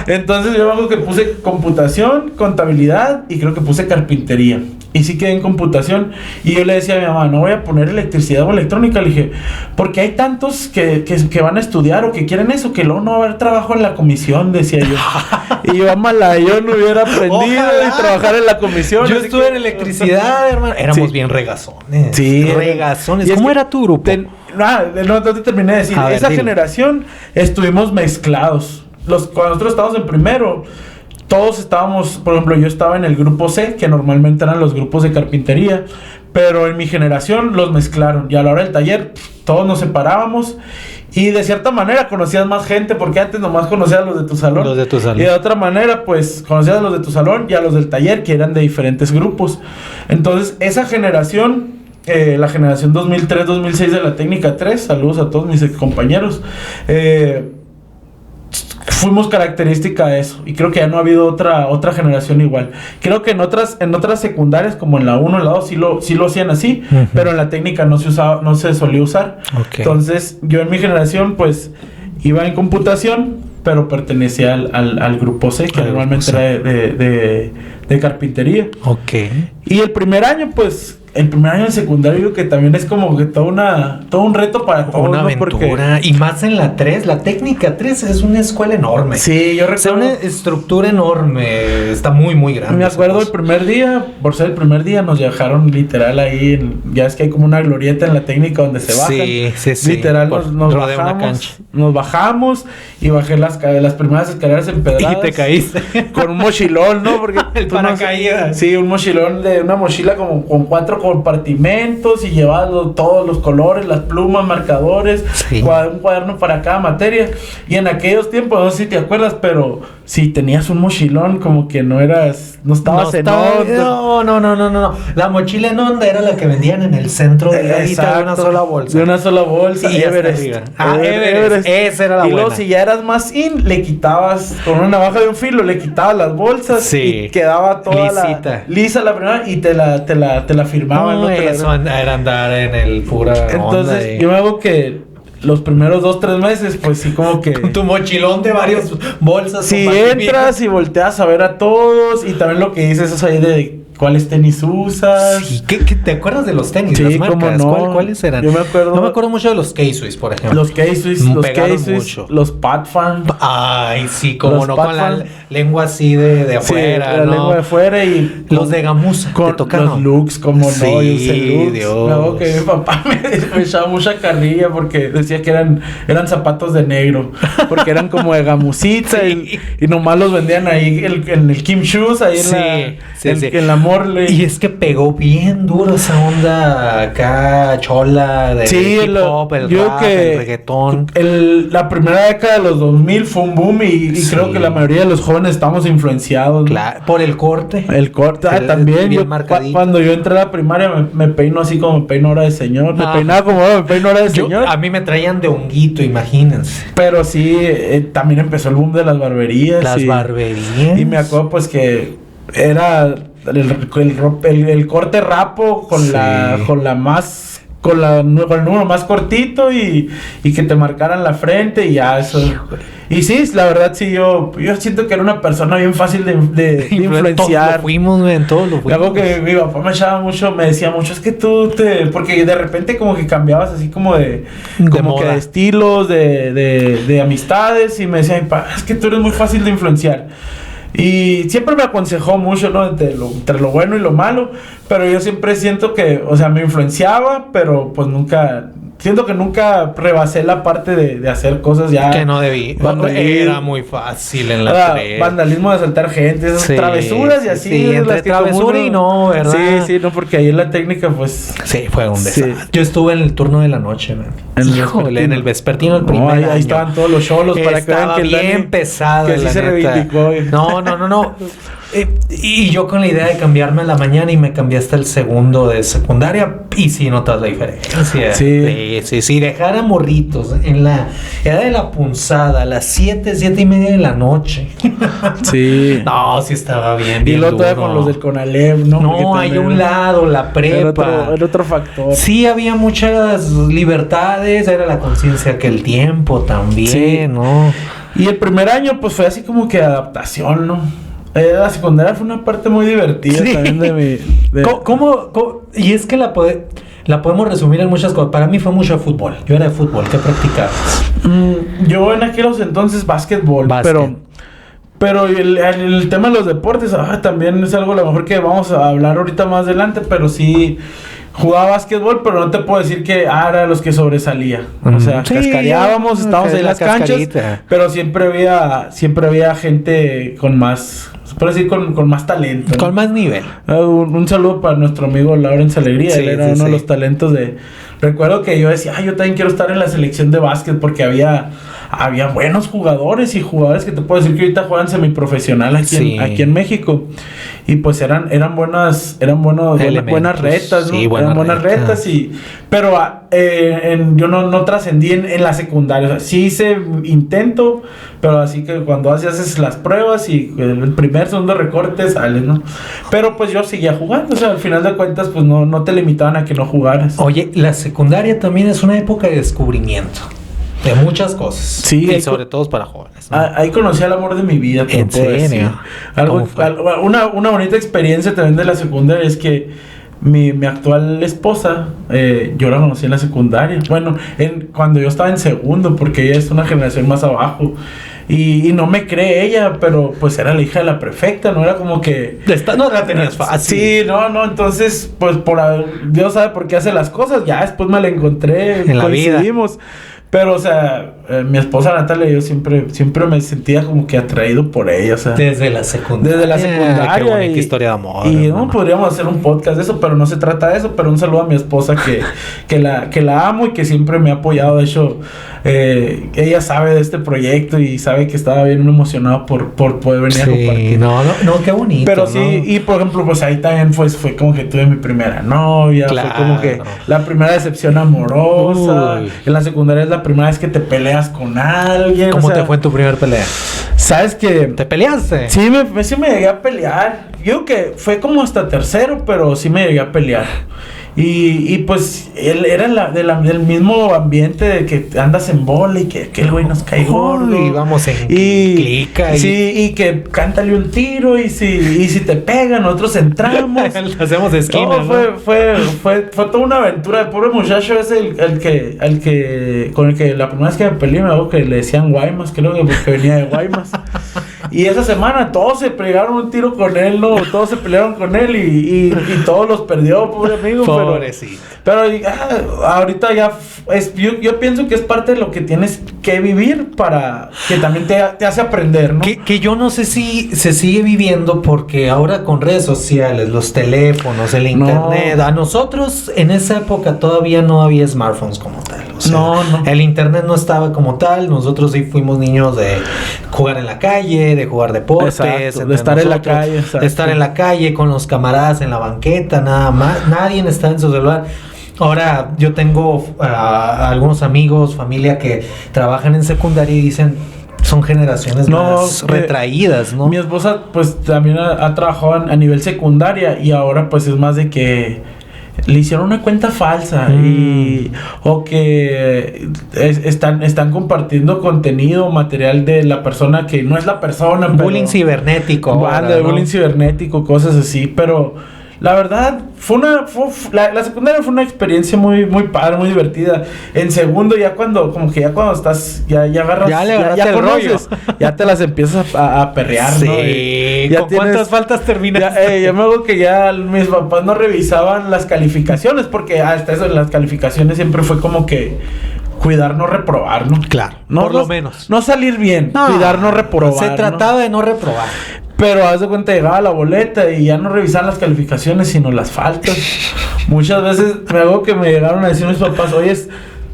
Entonces yo me acuerdo que puse computación, contabilidad y creo que puse carpintería. Y sí quedé en computación. Y yo le decía a mi mamá, no voy a poner electricidad o electrónica. Le dije, porque hay tantos que van a estudiar o que quieren eso, que luego no va a haber trabajo en la comisión, decía yo. Y yo, amala, yo no hubiera aprendido Ojalá. y trabajar en la comisión. Yo así estuve que- en electricidad, hermano. Éramos Sí. bien regazones. Sí. Regazones. Y es ¿Cómo que era tu grupo? No te terminé de decir. A ver, Esa dilo. generación estuvimos mezclados. Cuando nosotros estábamos en primero, todos estábamos, por ejemplo, yo estaba en el grupo C, que normalmente eran los grupos de carpintería, pero en mi generación los mezclaron. Y a la hora del taller, todos nos separábamos. Y de cierta manera conocías más gente, porque antes nomás conocías a los de tu salón. Los de tu salón. Y de otra manera, pues, conocías a los de tu salón y a los del taller, que eran de diferentes grupos. Entonces, esa generación, la generación 2003-2006 de la técnica 3, saludos a todos mis compañeros, fuimos característica de eso. Y creo que ya no ha habido otra generación igual. Creo que en otras secundarias, como en la 1, en la 2, sí lo hacían así, Ujú. pero en la técnica no se solía usar. Ok. Entonces, yo en mi generación, pues, iba en computación, pero pertenecía al grupo C, que Al normalmente grupo era de carpintería. Ok. Y el primer año, pues, el primer año en secundario, digo que también es como que todo un reto para todos, Una ¿no? aventura. Y más en la 3. La técnica 3 es una escuela enorme. Sí, yo O sea, recuerdo... una estructura enorme. Está muy, muy grande. Me esa acuerdo el cosa. primer día, por ser el primer día, nos dejaron literal ahí, ya es que hay como una glorieta en la técnica donde se bajan. Sí. Literal Por- nos rodea una bajamos, cancha. nos bajamos y bajé las primeras escaleras empedradas. Y te caíste. Con un mochilón, ¿no? Porque El tú no- paracaídas. Sí, un mochilón de una mochila como con 4 compartimentos y llevaba todos los colores, las plumas, marcadores, Sí. un cuaderno para cada materia. Y en aquellos tiempos, no sé si te acuerdas, pero si tenías un mochilón, como que no estabas en onda. No. La mochila en onda era la que vendían en el centro de la de una Exacto, sola bolsa. De una sola bolsa. Y hasta Everest. arriba. Everest. Esa era la Y luego, buena. si ya eras más le quitabas con una navaja de un filo, le quitabas las bolsas Sí. y quedaba toda Lisita. lisa la primera y te la firmaban. No, ¿no? Te la- eso era andar en el pura onda Entonces, de- yo me hago que los primeros 2-3 meses, pues sí, como que. Con tu mochilón de varias bolsas. Si con entras y volteas a ver a todos, y también lo que dices es ahí de cuáles tenis usas. Sí, ¿qué te acuerdas de los tenis? Sí, Las marcas. cómo no. ¿Cuáles eran? Yo me acuerdo- No me acuerdo mucho de los K-Swiss, por ejemplo. Los K-Swiss, Pegaron mucho. los Patfan. Ay, sí, como Los no, con la Patfan. lengua así de afuera, Sí, la ¿no? lengua de afuera y Los de gamuza, ¿te con tocaron? los looks, como Sí, no, yo usé looks. Dios. Me acuerdo que mi papá me echaba mucha carrilla porque decía que eran zapatos de negro, porque eran como de gamusita Sí. y nomás los vendían ahí en el Kim Shoes, ahí en la Morley. Y es que pegó bien duro esa onda acá, chola, de hip hop, el yo rap, que el reggaetón. la primera década de los 2000 fue un boom y Sí. creo que la mayoría de los jóvenes estamos influenciados, ¿no? Claro, por el corte. El corte, también. bien marcadito. Cuando yo entré a la primaria me peino así como me peino ahora de señor. Me Ah. peinaba como me peino ahora de señor. A mí me traían de honguito, imagínense. Pero sí, también empezó el boom de las barberías. Las barberías. Y me acuerdo pues que era el corte rapo con Sí. la más con el número más cortito y que te marcaran la frente y ya eso. Y sí, la verdad sí, yo siento que era una persona bien fácil de influenciar. Todos lo fuimos, en todos lo fuimos. Algo que mi papá me decía mucho, es que porque de repente como que cambiabas así como de moda. Que de estilos, de amistades, y me decía, mi papá, es que tú eres muy fácil de influenciar. Y siempre me aconsejó mucho, ¿no? Entre lo bueno y lo malo. Pero yo siempre siento que, o sea, me influenciaba, pero pues siento que nunca rebasé la parte de hacer cosas ya. Que no debí. Era muy fácil en la vandalismo de asaltar gente, esas travesuras y así. Sí, entre travesura y no, ¿verdad? Sí, no, porque ahí en la técnica, pues. Sí, fue un desastre. Yo estuve en el turno de la noche, man. En el vespertino, el primer año. Ahí estaban todos los cholos para que vean que bien pesado. Que sí se reivindicó. No. Y yo con la idea de cambiarme en la mañana y me cambié hasta el segundo de secundaria y sí notas la diferencia. Sí. Dejar a morritos en la edad de la punzada a las 7:30 de la noche. Sí. No, sí estaba bien. Y luego todavía con los del CONALEP, ¿no? No, hay un lado, la prepa. Era otro factor. Sí, había muchas libertades, era la conciencia aquel tiempo también, sí. ¿No? Y el primer año, pues fue así como que adaptación, ¿no? La secundaria fue una parte muy divertida también de mi... ¿Cómo? Y es que la podemos resumir en muchas cosas. Para mí fue mucho fútbol. Yo era de fútbol. ¿Qué practicabas? Yo en aquellos entonces básquetbol. Pero el tema de los deportes también es algo a lo mejor que vamos a hablar ahorita más adelante. Pero sí... Jugaba básquetbol, pero no te puedo decir que era los que sobresalía. O sea, cascareábamos, estábamos ahí en las canchas, pero siempre había gente con más, se puede decir con más talento, con más nivel. Un saludo para nuestro amigo Lawrence Alegría, él era uno de los talentos de... Recuerdo que yo decía, yo también quiero estar en la selección de básquet porque había buenos jugadores y jugadores que te puedo decir que ahorita juegan semiprofesional aquí en México. Y pues eran buenas retas, ¿no? Sí, eran buenas retas pero yo no trascendí en la secundaria. O sea, sí hice intento, pero así que cuando haces las pruebas y el primer, segundo recorte sales, ¿no? Pero pues yo seguía jugando, o sea, al final de cuentas pues no te limitaban a que no jugaras. Oye, la secundaria también es una época de descubrimiento de muchas cosas. Sí, y sobre todo para jóvenes, ¿no? Ahí conocí el amor de mi vida. ¿En serio? Una bonita experiencia también de la secundaria es que mi actual esposa, yo la conocí en la secundaria. Bueno, cuando yo estaba en segundo, porque ella es una generación más abajo. Y no me cree ella, pero pues era la hija de la prefecta, no era como que... No la tenías fácil. Sí, no, entonces, pues Dios sabe por qué hace las cosas. Ya después me la encontré, en la vida. Pero, o sea, mi esposa Natalia, yo siempre me sentía como que atraído por ella, o sea... Desde la secundaria. Qué bonita historia de amor. Y no podríamos hacer un podcast de eso, pero no se trata de eso. Pero un saludo a mi esposa que la amo y que siempre me ha apoyado. De hecho, ella sabe de este proyecto y sabe que estaba bien emocionado por poder venir a compartir. No, qué bonito. Pero sí, y por ejemplo, pues ahí también pues fue como que tuve mi primera novia. Claro. Fue como que la primera decepción amorosa. En la secundaria es la primera vez que te peleas con alguien. ¿Cómo te fue en tu primer pelea? ¿Sabes que te peleaste? Sí me llegué a pelear. Yo que fue como hasta tercero, pero sí me llegué a pelear. Y pues él era del mismo ambiente de que andas en bola y que el güey nos cae gordo. Y vamos en clica. Sí, y que cántale un tiro y si te pegan, nosotros entramos. Hacemos esquina, ¿no? Fue toda una aventura. El pobre muchacho es con el que la primera vez que me peleé, me acuerdo que le decían Guaymas, creo que porque venía de Guaymas. Y esa semana todos se pegaron un tiro con él, ¿no? Todos se pelearon con él y todos los perdió, pobre amigo. Pobrecito. Pero ahorita ya yo pienso que es parte de lo que tienes que vivir para que también te hace aprender, ¿no? Que yo no sé si se sigue viviendo porque ahora con redes sociales, los teléfonos, el internet, a nosotros en esa época todavía no había smartphones como tal. O sea, el internet no estaba como tal. Nosotros sí fuimos niños de jugar en la calle, de jugar deportes, de estar en la calle, de estar en la calle con los camaradas en la banqueta, nada más. Nadie está en su celular. Ahora yo tengo algunos amigos, familia que trabajan en secundaria y dicen son generaciones más retraídas, ¿no? Mi esposa pues también ha trabajado a nivel secundaria y ahora pues es más de que le hicieron una cuenta falsa o que están compartiendo contenido, material de la persona que no es la persona. Bullying cibernético. Bullying cibernético, cosas así, pero la verdad, la secundaria fue una experiencia muy, muy padre, muy divertida. En segundo, ya cuando estás, ya agarras, ya conoces, ya te las empiezas a perrear, sí, ¿no? Ya ¿con cuántas faltas terminas? Yo me acuerdo que ya mis papás no revisaban las calificaciones, porque hasta eso, las calificaciones siempre fue como que cuidar no reprobar, ¿no? Claro, por lo menos. No salir bien, cuidar no reprobar. Se trataba de no reprobar. Pero haz de cuenta, llegaba la boleta y ya no revisaban las calificaciones, sino las faltas. Muchas veces me hago que me llegaron a decir mis papás, oye,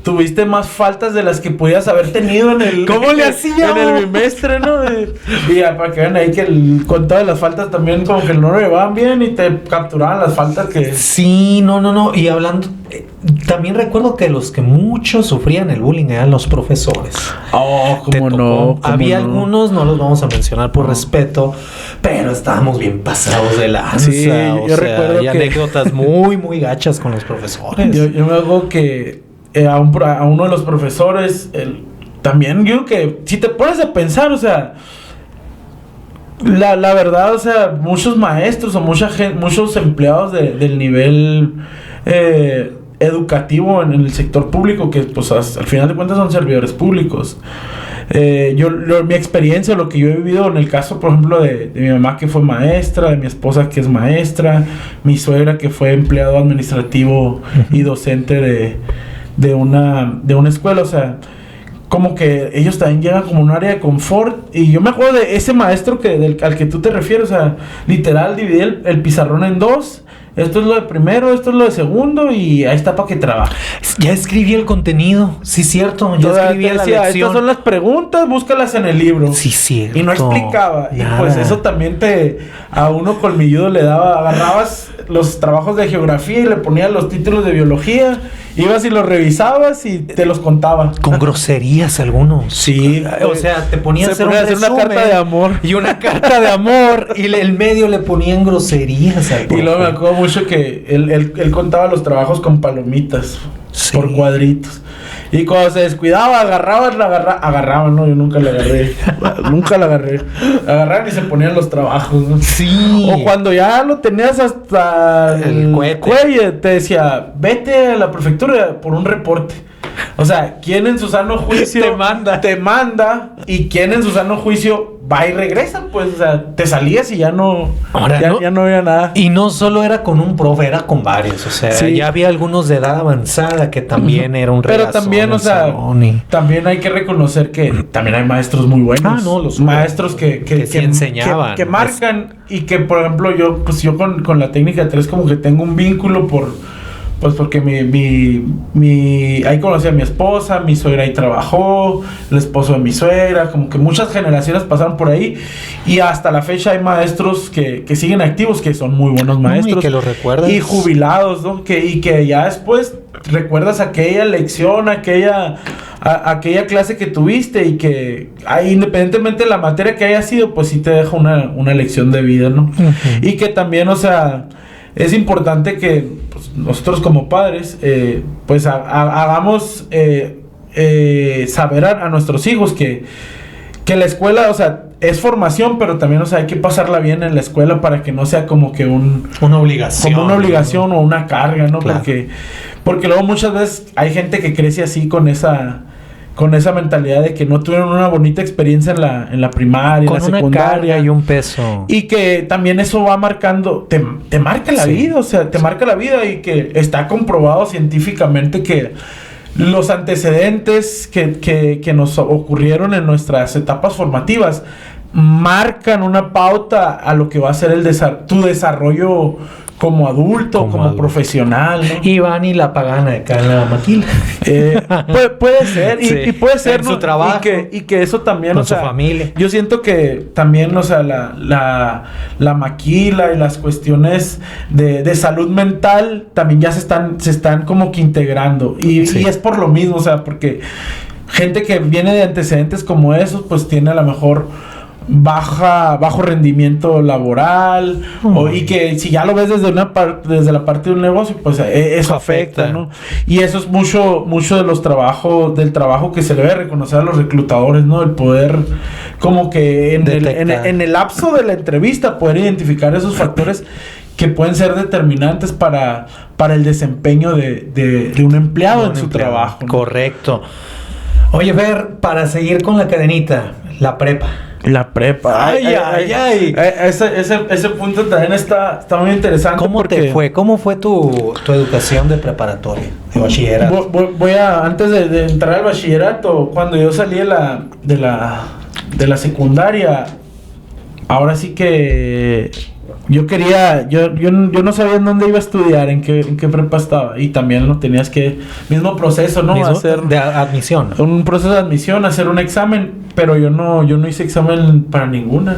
tuviste más faltas de las que podías haber tenido en el... ¿Cómo le hacía? En el bimestre, ¿no? Y ya, para que vean ahí que con todas las faltas también como que no lo llevaban bien y te capturaban las faltas que... Sí, no. Y hablando... también recuerdo que los que mucho sufrían el bullying eran los profesores. Oh, cómo no. Había algunos, no los vamos a mencionar por respeto, pero estábamos bien pasados de lanza. Sí, yo recuerdo hay anécdotas muy, muy gachas con los profesores. Yo me hago que a uno de los profesores, también yo que si te pones a pensar, o sea, la verdad, o sea, muchos maestros o muchos empleados del nivel educativo en el sector público, que pues al final de cuentas son servidores públicos. Mi experiencia, lo que yo he vivido en el caso, por ejemplo, de mi mamá que fue maestra, de mi esposa que es maestra, mi suegra que fue empleado administrativo y docente de una escuela, o sea, como que ellos también llegan como un área de confort. Y yo me acuerdo de ese maestro al que tú te refieres, o sea, literal dividí el pizarrón en dos. Esto es lo de primero, esto es lo de segundo y ahí está para que trabaje. Ya escribí el contenido, sí, cierto. Ya escribí la lección. Estas son las preguntas, búscalas en el libro. Sí, cierto. Y no explicaba. Nada. Y pues eso también a uno colmilludo le daba. Agarrabas los trabajos de geografía y le ponías los títulos de biología. Ibas y los revisabas y te los contaba. Con groserías algunos. Sí. O sea, te ponían a hacer una carta de amor. Y una carta de amor. Y el medio le ponían groserías. Y luego me acuerdo mucho que él contaba los trabajos con palomitas. Sí. Por cuadritos. Y cuando se descuidaba, agarraban, ¿no? Yo nunca la agarré. Agarraban y se ponían los trabajos, ¿no? Sí. O cuando ya lo tenías hasta el cuello, te decía, vete a la prefectura por un reporte. O sea, ¿quién en su sano juicio te manda? Y ¿quién en su sano juicio va y regresa? Pues, o sea, te salías y ya no había nada. Y no solo era con un profe, era con varios. O sea, sí, ya había algunos de edad avanzada que también era un regazo. Pero también, o sea, también hay que reconocer que también hay maestros muy buenos. Los maestros que sí enseñaban. Que marcan y que, por ejemplo, yo con la técnica 3 como que tengo un vínculo porque ahí conocí a mi esposa, mi suegra ahí trabajó, el esposo de mi suegra, como que muchas generaciones pasaron por ahí y hasta la fecha hay maestros que siguen activos, que son muy buenos maestros. Y que los recuerdas. Y jubilados, ¿no? Y que ya después recuerdas aquella lección, aquella clase que tuviste y que independientemente de la materia que haya sido, pues sí te deja una lección de vida, ¿no? Uh-huh. Y que también, o sea, es importante que pues, nosotros como padres pues hagamos saber a nuestros hijos que la escuela, o sea, es formación, pero también, o sea, hay que pasarla bien en la escuela para que no sea como que una obligación. Como una obligación, ¿no? O una carga, ¿no? Claro. Porque luego muchas veces hay gente que crece así con esa mentalidad de que no tuvieron una bonita experiencia en la primaria, en la secundaria. Con una carga y un peso. Y que también eso va marcando, te marca la vida, o sea, te marca la vida y que está comprobado científicamente que los antecedentes que nos ocurrieron en nuestras etapas formativas marcan una pauta a lo que va a ser tu desarrollo como adulto, como profesional, ¿no? Y van y la pagan acá en la maquila. Puede ser, sí, y puede ser, en ¿no? Su trabajo. Y que eso también, con o sea, su familia. Yo siento que también, o sea, la maquila y las cuestiones de salud mental también ya se están como que integrando. Y es por lo mismo, o sea, porque gente que viene de antecedentes como esos, pues tiene a lo mejor bajo rendimiento laboral, y que si ya lo ves desde desde la parte de un negocio, pues eso afecta, ¿no? Y eso es mucho del trabajo que se le debe reconocer a los reclutadores, ¿no? El poder como que en el lapso de la entrevista poder identificar esos factores que pueden ser determinantes para el desempeño de un empleado en su trabajo, ¿no? Correcto. Oye, Fer, para seguir con la cadenita, la prepa. La prepa. Ay. Ese punto también está muy interesante. ¿Cómo te fue? ¿Cómo fue tu educación de preparatoria, de bachillerato? Antes de entrar al bachillerato, cuando yo salí de la secundaria, ahora sí que yo no sabía en dónde iba a estudiar, en qué prepa estaba, y también no tenías mismo proceso, ¿no? Hacer de admisión. Un proceso de admisión, hacer un examen, pero yo no hice examen para ninguna.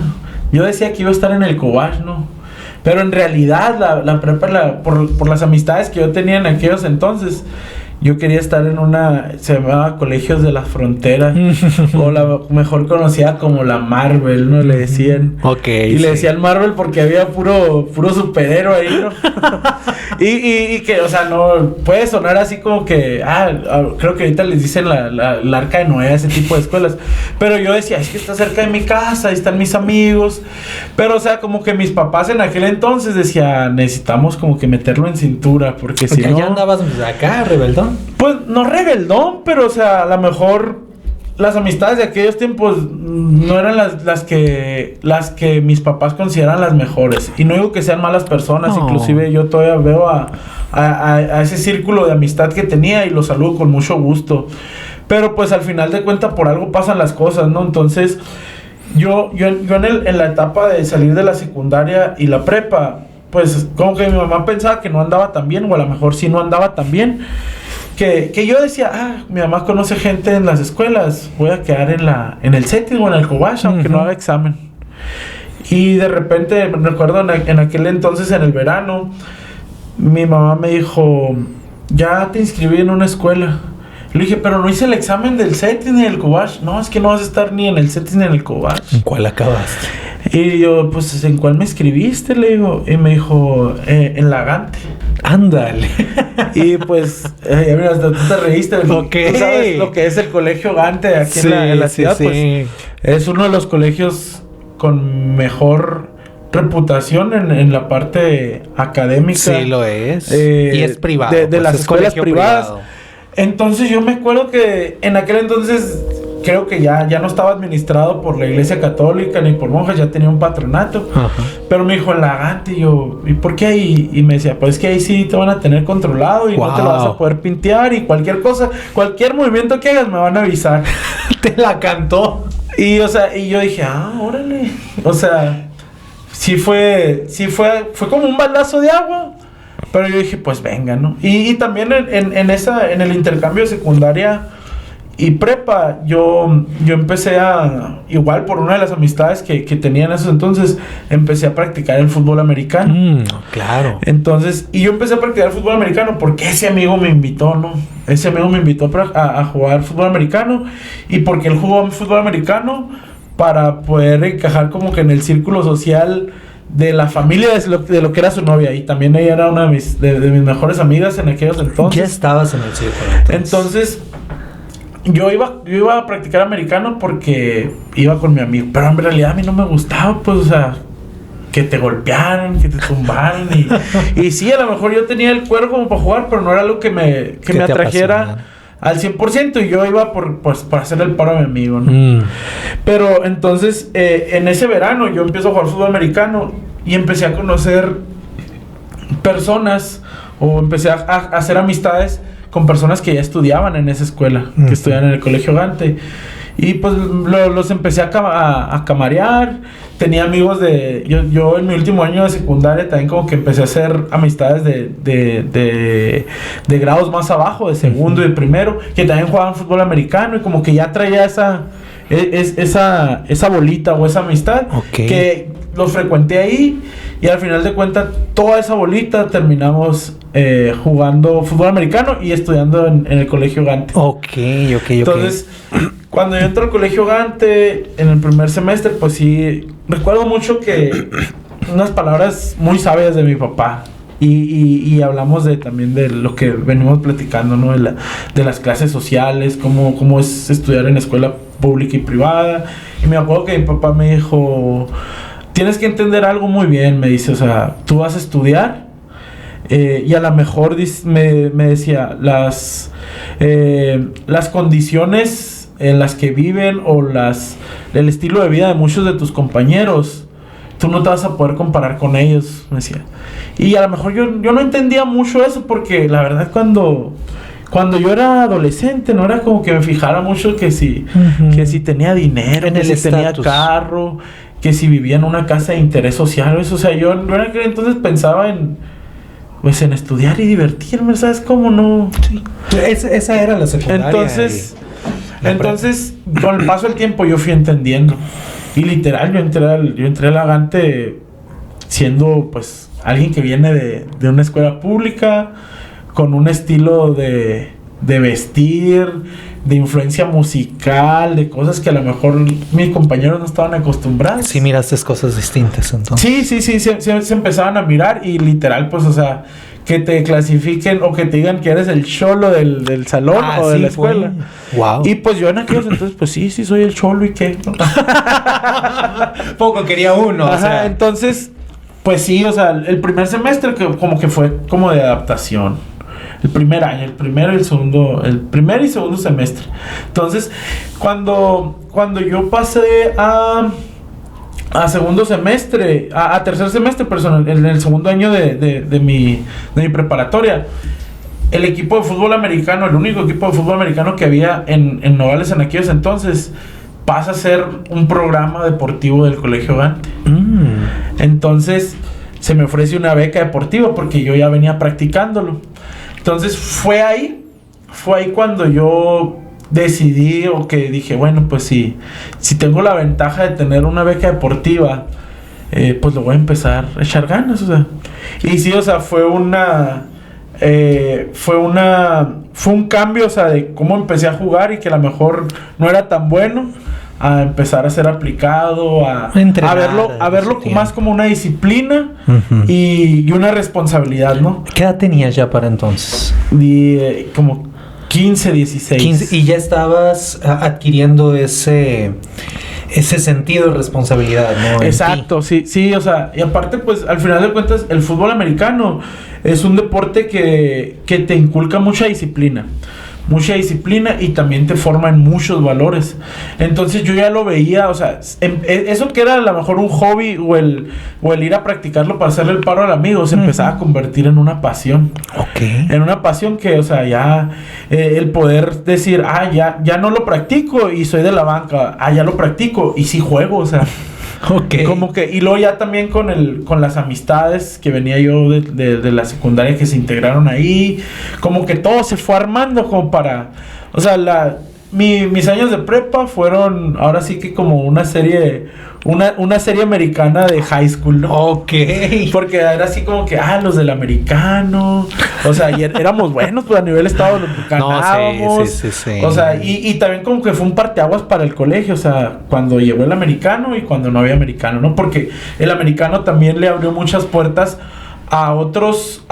Yo decía que iba a estar en el Cobach, ¿no? Pero en realidad la prepa, por las amistades que yo tenía en aquellos entonces, yo quería estar se llamaba Colegios de la Frontera, o la mejor conocida como la Marvel, ¿no? Le decían. Okay, y le decían Marvel porque había puro superhéroe ahí, ¿no? y que, o sea, no puede sonar así como que, creo que ahorita les dicen la Arca de Noé, ese tipo de escuelas. Pero yo decía, es que está cerca de mi casa, ahí están mis amigos. Pero, o sea, como que mis papás en aquel entonces decían, necesitamos como que meterlo en cintura, porque si no... ¿Ya andabas acá, rebeldón? Pues no rebeldón, pero o sea, a lo mejor las amistades de aquellos tiempos no eran las que mis papás consideran las mejores. Y no digo que sean malas personas, inclusive yo todavía veo a ese círculo de amistad que tenía y los saludo con mucho gusto. Pero pues al final de cuentas por algo pasan las cosas, ¿no? Entonces yo en la etapa de salir de la secundaria y la prepa, pues como que mi mamá pensaba que no andaba tan bien, o a lo mejor sí no andaba tan bien. Que yo decía, mi mamá conoce gente en las escuelas, voy a quedar en el setting o en el Cobach, aunque no haga examen. Y de repente, me recuerdo en aquel entonces, en el verano, mi mamá me dijo, ya te inscribí en una escuela. Le dije, pero no hice el examen del setting ni del Cobach. No, es que no vas a estar ni en el setting ni en el Cobach. ¿En cuál acabaste? Y yo, pues, ¿en cuál me escribiste? Le digo. Y me dijo, en la Gante. Ándale. Y pues, mira, hasta tú te reíste. Okay. Tú sabes lo que es el colegio Gante aquí en la ciudad. Sí. Pues, es uno de los colegios con mejor reputación en la parte académica. Sí, lo es. Y es privado. De las escuelas privadas. Privado. Entonces yo me acuerdo que en aquel entonces creo que ya no estaba administrado por la Iglesia Católica ni por monjas, ya tenía un patronato. Ajá. Pero me dijo, la Gante, y yo, ¿y por qué ahí? Y me decía, pues que ahí sí te van a tener controlado y no te lo vas a poder pintear, y cualquier cosa, cualquier movimiento que hagas me van a avisar. Te la cantó. Y o sea, y yo dije, órale. O sea, sí fue como un baldazo de agua. Pero yo dije, pues venga, ¿no? Y también en el intercambio de secundaria y prepa, yo empecé igual por una de las amistades que tenía en esos entonces, empecé a practicar el fútbol americano. Claro. Entonces, y yo empecé a practicar el fútbol americano porque ese amigo me invitó, ¿no? Ese amigo me invitó a jugar fútbol americano, y porque él jugó fútbol americano para poder encajar como que en el círculo social de la familia de lo que era su novia, y también ella era una de mis mejores amigas en aquellos entonces. Ya estabas en el círculo. Entonces yo iba a practicar americano porque iba con mi amigo, pero en realidad a mí no me gustaba, pues, o sea, que te golpearan, que te tumbaran, y sí, a lo mejor yo tenía el cuero como para jugar, pero no era algo que me atrajera al 100%, y yo iba por hacer el paro a mi amigo, ¿no? Pero entonces, en ese verano yo empiezo a jugar fútbol americano y empecé a conocer personas, o empecé a hacer amistades con personas que ya estudiaban en esa escuela, que estudiaban en el Colegio Gante. Y pues los empecé a camarear. Tenía amigos yo en mi último año de secundaria también como que empecé a hacer amistades de grados más abajo, de segundo y de primero, que también jugaban fútbol americano, y como que ya traía esa bolita o esa amistad, que los frecuenté ahí. Y al final de cuentas, toda esa bolita terminamos jugando fútbol americano y estudiando en el Colegio Gante. Ok. Entonces, cuando yo entro al Colegio Gante, en el primer semestre, pues sí, recuerdo mucho que unas palabras muy sabias de mi papá. Y hablamos también de lo que venimos platicando, ¿no? De las clases sociales, cómo es estudiar en escuela pública y privada. Y me acuerdo que mi papá me dijo, tienes que entender algo muy bien, me dice, o sea, tú vas a estudiar y a lo mejor me decía, las condiciones en las que viven o el estilo de vida de muchos de tus compañeros, tú no te vas a poder comparar con ellos, me decía. Y a lo mejor yo no entendía mucho eso porque la verdad cuando yo era adolescente no era como que me fijara mucho que si tenía dinero, en que si tenía estatus, carro, que si vivía en una casa de interés social, eso, o sea, yo no era que entonces pensaba en estudiar y divertirme, ¿sabes cómo no? Sí. Esa era la secundaria. Entonces, con el paso del tiempo yo fui entendiendo. Y literal, yo entré a la Gante siendo pues alguien que viene de una escuela pública, con un estilo de vestir, de influencia musical, de cosas que a lo mejor mis compañeros no estaban acostumbrados. Sí, miraste cosas distintas entonces. Sí, se empezaban a mirar y literal, pues, o sea, que te clasifiquen o que te digan que eres el cholo del salón o de la escuela. Wow. Y pues yo en aquellos entonces, pues sí, soy el cholo y qué. Poco quería uno. Ajá, o sea. entonces, pues sí, o sea, el primer semestre como que fue como de adaptación. El primer año, el primer y segundo semestre. Entonces, cuando yo pasé a segundo semestre, a tercer semestre, perdón, en el segundo año de mi preparatoria, el equipo de fútbol americano, el único equipo de fútbol americano que había en Nogales en aquellos entonces, pasa a ser un programa deportivo del Colegio Gante. Entonces, se me ofrece una beca deportiva porque yo ya venía practicándolo. Entonces fue ahí cuando yo decidí o que dije, bueno, pues si tengo la ventaja de tener una beca deportiva, pues lo voy a empezar a echar ganas, o sea. Y sí, o sea, fue un cambio, o sea, de cómo empecé a jugar y que a lo mejor no era tan bueno, a empezar a ser aplicado, a verlo más como una disciplina y una responsabilidad, ¿no? ¿Qué edad tenías ya para entonces? Como 15, 16. 15, y ya estabas adquiriendo ese sentido de responsabilidad, ¿no? Exacto, sí, o sea, y aparte, pues, al final de cuentas, el fútbol americano es un deporte que te inculca mucha disciplina y también te forma en muchos valores. Entonces yo ya lo veía, o sea, eso que era a lo mejor un hobby o el ir a practicarlo para hacerle el paro al amigo, se empezaba a convertir en una pasión. Okay. En una pasión que, o sea, ya el poder decir, ya no lo practico y soy de la banca, ya lo practico y sí juego, o sea. Okay. Como que, y luego ya también con las amistades que venía yo de la secundaria que se integraron ahí, como que todo se fue armando como para, o sea, mis años de prepa fueron ahora sí que como una serie americana de high school, ¿no? Ok. Porque era así como que, los del americano, o sea, y éramos buenos, pues a nivel estado ganábamos. No, sí. O sea, y también como que fue un parteaguas para el colegio, o sea, cuando llegó el americano y cuando no había americano, ¿no? Porque el americano también le abrió muchas puertas a otros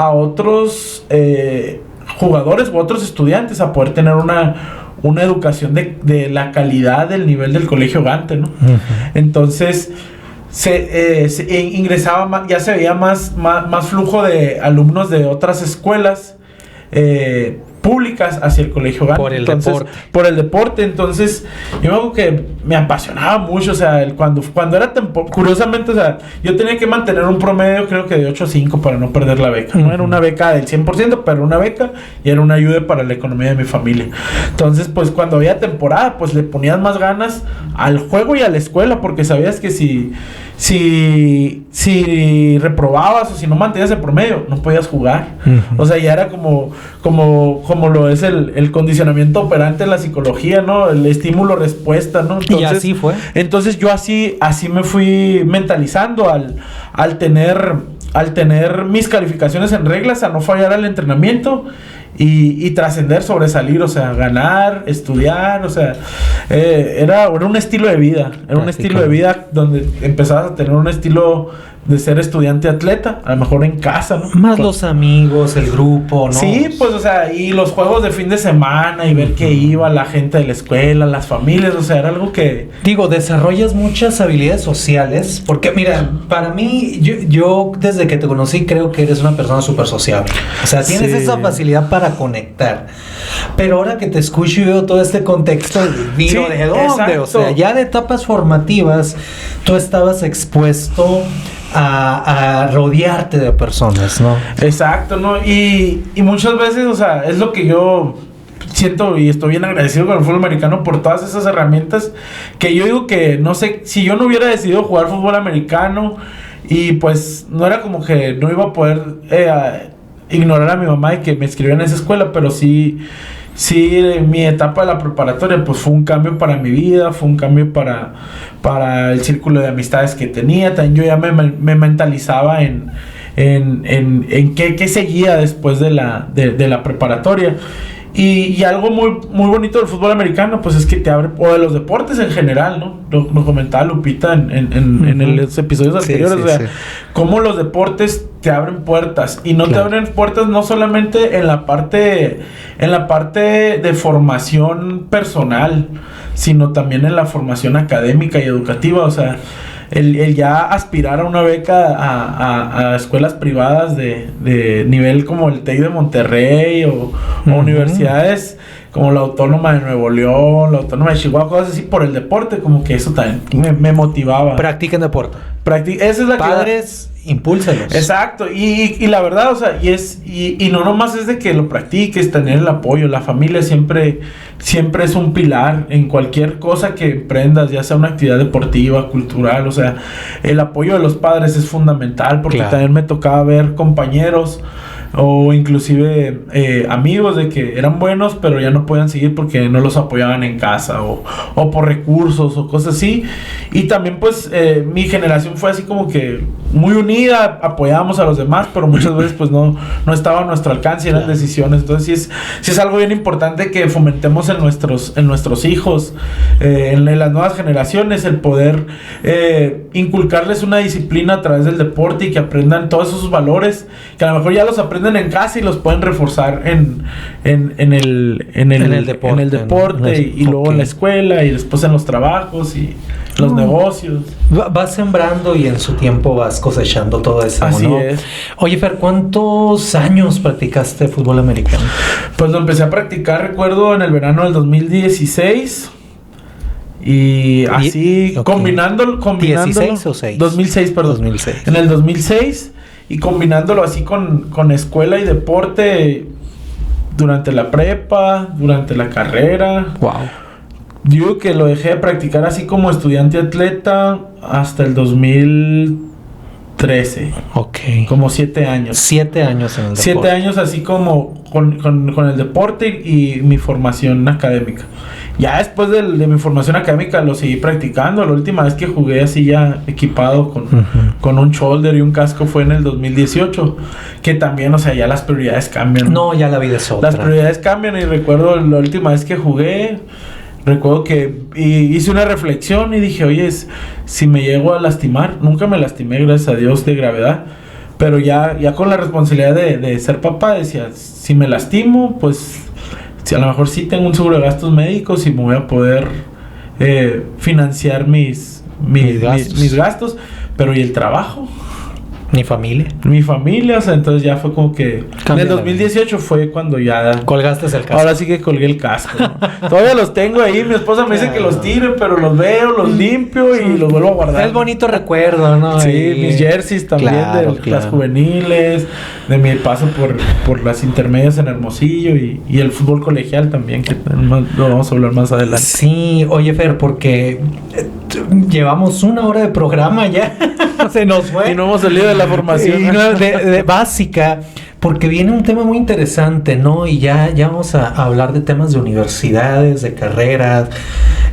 jugadores u otros estudiantes a poder tener una educación de la calidad del nivel del Colegio Gante, ¿no? Entonces se ingresaba más, ya se veía más flujo de alumnos de otras escuelas públicas hacia el Colegio Gante. Por el deporte. Entonces yo me acuerdo que me apasionaba mucho, o sea, cuando era curiosamente, o sea, yo tenía que mantener un promedio creo que de 8.5 para no perder la beca. No era una beca del 100%, pero una beca y era una ayuda para la economía de mi familia. Entonces, pues cuando había temporada, pues le ponías más ganas al juego y a la escuela, porque sabías que si reprobabas o si no mantenías el promedio, no podías jugar. O sea, ya era como lo es el condicionamiento operante en la psicología, ¿no? El estímulo-respuesta, ¿no? Entonces, y así fue. Entonces yo así me fui mentalizando al al tener mis calificaciones en reglas, a no fallar al entrenamiento y trascender, sobresalir, o sea, ganar, estudiar, o sea, era un estilo de vida, era un estilo de vida donde empezabas a tener un estilo de ser estudiante atleta, a lo mejor en casa, ¿no? Más los amigos, el grupo, ¿no? Sí, pues, o sea, y los juegos de fin de semana y ver que iba la gente de la escuela, las familias, o sea, era algo que... Digo, desarrollas muchas habilidades sociales, porque mira, para mí, yo desde que te conocí creo que eres una persona súper sociable. O sea, tienes esa facilidad para conectar. Pero ahora que te escucho y veo todo este contexto, digo, ¿de dónde? Exacto. O sea, ya de etapas formativas, tú estabas expuesto a rodearte de personas, ¿no? Exacto, ¿no? Y muchas veces, o sea, es lo que yo siento y estoy bien agradecido con el fútbol americano por todas esas herramientas que yo digo que, no sé, si yo no hubiera decidido jugar fútbol americano y pues no era como que no iba a poder ignorar a mi mamá y que me inscribiera en esa escuela, pero sí, mi etapa de la preparatoria pues fue un cambio para mi vida, fue un cambio para el círculo de amistades que tenía. También yo ya me mentalizaba en qué seguía después de la preparatoria. Y algo muy, muy bonito del fútbol americano, pues es que te abre, o de los deportes en general, ¿no? Lo comentaba Lupita en los episodios anteriores, o sea, cómo los deportes te abren puertas, y no te abren puertas no solamente en la parte de formación personal, sino también en la formación académica y educativa, o sea, el ya aspirar a una beca a escuelas privadas de nivel como el TEC de Monterrey o universidades como la Autónoma de Nuevo León, la Autónoma de Chihuahua, cosas así, por el deporte, como que eso también me motivaba. Practiquen deporte. Esa es la Padres, impúlsalos. Exacto, y la verdad, o sea, y no nomás es de que lo practiques, tener el apoyo, la familia siempre es un pilar en cualquier cosa que emprendas, ya sea una actividad deportiva, cultural, o sea, el apoyo de los padres es fundamental, porque también me tocaba ver compañeros o inclusive amigos de que eran buenos pero ya no podían seguir porque no los apoyaban en casa o por recursos o cosas así. Y también pues mi generación fue así como que muy unida, apoyábamos a los demás, pero muchas veces pues no estaba a nuestro alcance, eran decisiones. Entonces sí es algo bien importante que fomentemos en nuestros hijos, en las nuevas generaciones, el poder inculcarles una disciplina a través del deporte y que aprendan todos esos valores que a lo mejor ya los aprenden en casa y los pueden reforzar en el deporte y luego en la escuela y después en los trabajos y los negocios. Vas sembrando y en su tiempo vas cosechando todo eso, así ¿no? es. Oye, Fer, ¿cuántos años practicaste fútbol americano? Pues lo empecé a practicar, recuerdo, en el verano del 2016. Y así, combinándolo. ¿16 o 6? 2006, perdón. 2006. En el 2006. Y combinándolo así con escuela y deporte durante la prepa, durante la carrera. Wow. Digo que lo dejé de practicar así como estudiante atleta hasta el 2013. Ok. Como 7 años. 7 años en el deporte. 7 años así como con el deporte y mi formación académica. Ya después de mi formación académica lo seguí practicando. La última vez que jugué así ya equipado con un shoulder y un casco fue en el 2018. Que también, o sea, ya las prioridades cambian. No, ya la vida es otra. Las prioridades cambian y recuerdo la última vez que jugué, recuerdo que hice una reflexión y dije, oye, si me llego a lastimar, nunca me lastimé, gracias a Dios, de gravedad. Pero ya con la responsabilidad de ser papá, decía, si me lastimo, pues... Si a lo mejor sí tengo un seguro de gastos médicos y me voy a poder financiar mis gastos, pero ¿y el trabajo? ¿Mi familia? Mi familia, o sea, entonces ya fue como que... En el 2018 fue cuando ya... Colgaste el casco. Ahora sí que colgué el casco, ¿no? Todavía los tengo ahí, mi esposa me dice que los tire, pero los veo, los limpio y los vuelvo a guardar. Es bonito recuerdo, ¿no? Sí, mis jerseys también las juveniles, de mi paso por las intermedias en Hermosillo y el fútbol colegial también, que lo vamos a hablar más adelante. Sí, oye, Fer, porque llevamos 1 hora de programa ya. Se nos fue. Y no hemos salido de la formación de básica. porque viene un tema muy interesante, ¿no? Y ya vamos a hablar de temas de universidades, de carreras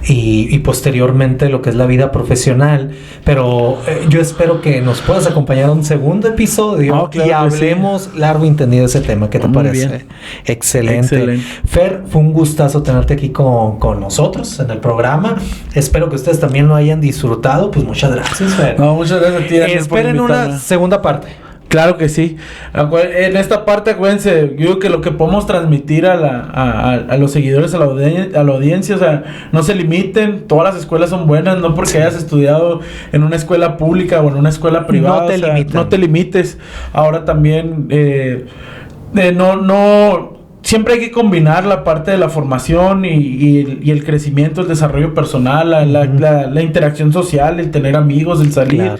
y posteriormente lo que es la vida profesional. Pero yo espero que nos puedas acompañar a un segundo episodio y hablemos largo y entendido de ese tema. ¿Qué te parece? Bien. Excelente. Fer, fue un gustazo tenerte aquí con nosotros en el programa. Espero que ustedes también lo hayan disfrutado. Pues muchas gracias, Fer. No, muchas gracias a ti, Daniel, esperen una segunda parte. Claro que sí. En esta parte, acuérdense, yo digo que lo que podemos transmitir a los seguidores, a la audiencia, o sea, no se limiten, todas las escuelas son buenas, no porque hayas estudiado en una escuela pública o en una escuela privada, no te limites. Ahora también, siempre hay que combinar la parte de la formación y el crecimiento, el desarrollo personal, la interacción social, el tener amigos, el salir.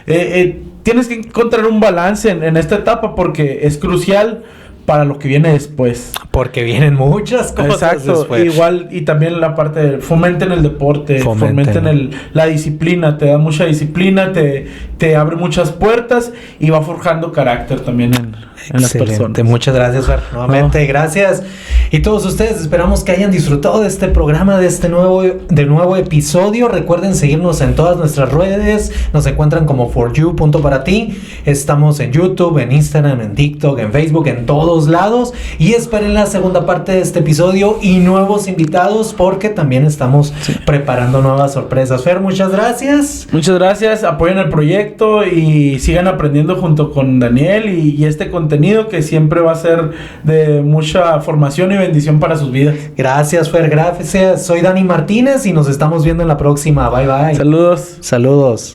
Claro. Tienes que encontrar un balance en esta etapa porque es crucial para lo que viene después. Porque vienen muchas cosas. Exacto. Después. Igual, y también la parte de fomenten el deporte, fomenten la disciplina, te da mucha disciplina, te abre muchas puertas y va forjando carácter también en las personas. Muchas gracias, Fer. Nuevamente, gracias. Y todos ustedes, esperamos que hayan disfrutado de este programa, de este nuevo episodio. Recuerden seguirnos en todas nuestras redes. Nos encuentran como foryou.parati. Estamos en YouTube, en Instagram, en TikTok, en Facebook, en todos lados. Y esperen la segunda parte de este episodio y nuevos invitados porque también estamos preparando nuevas sorpresas. Fer, muchas gracias. Muchas gracias. Apoyen el proyecto y sigan aprendiendo junto con Daniel y este contenido que siempre va a ser de mucha formación y bendición para sus vidas. Gracias, Fer. Gracias. Soy Dani Martínez y nos estamos viendo en la próxima. Bye, bye. Saludos. Saludos.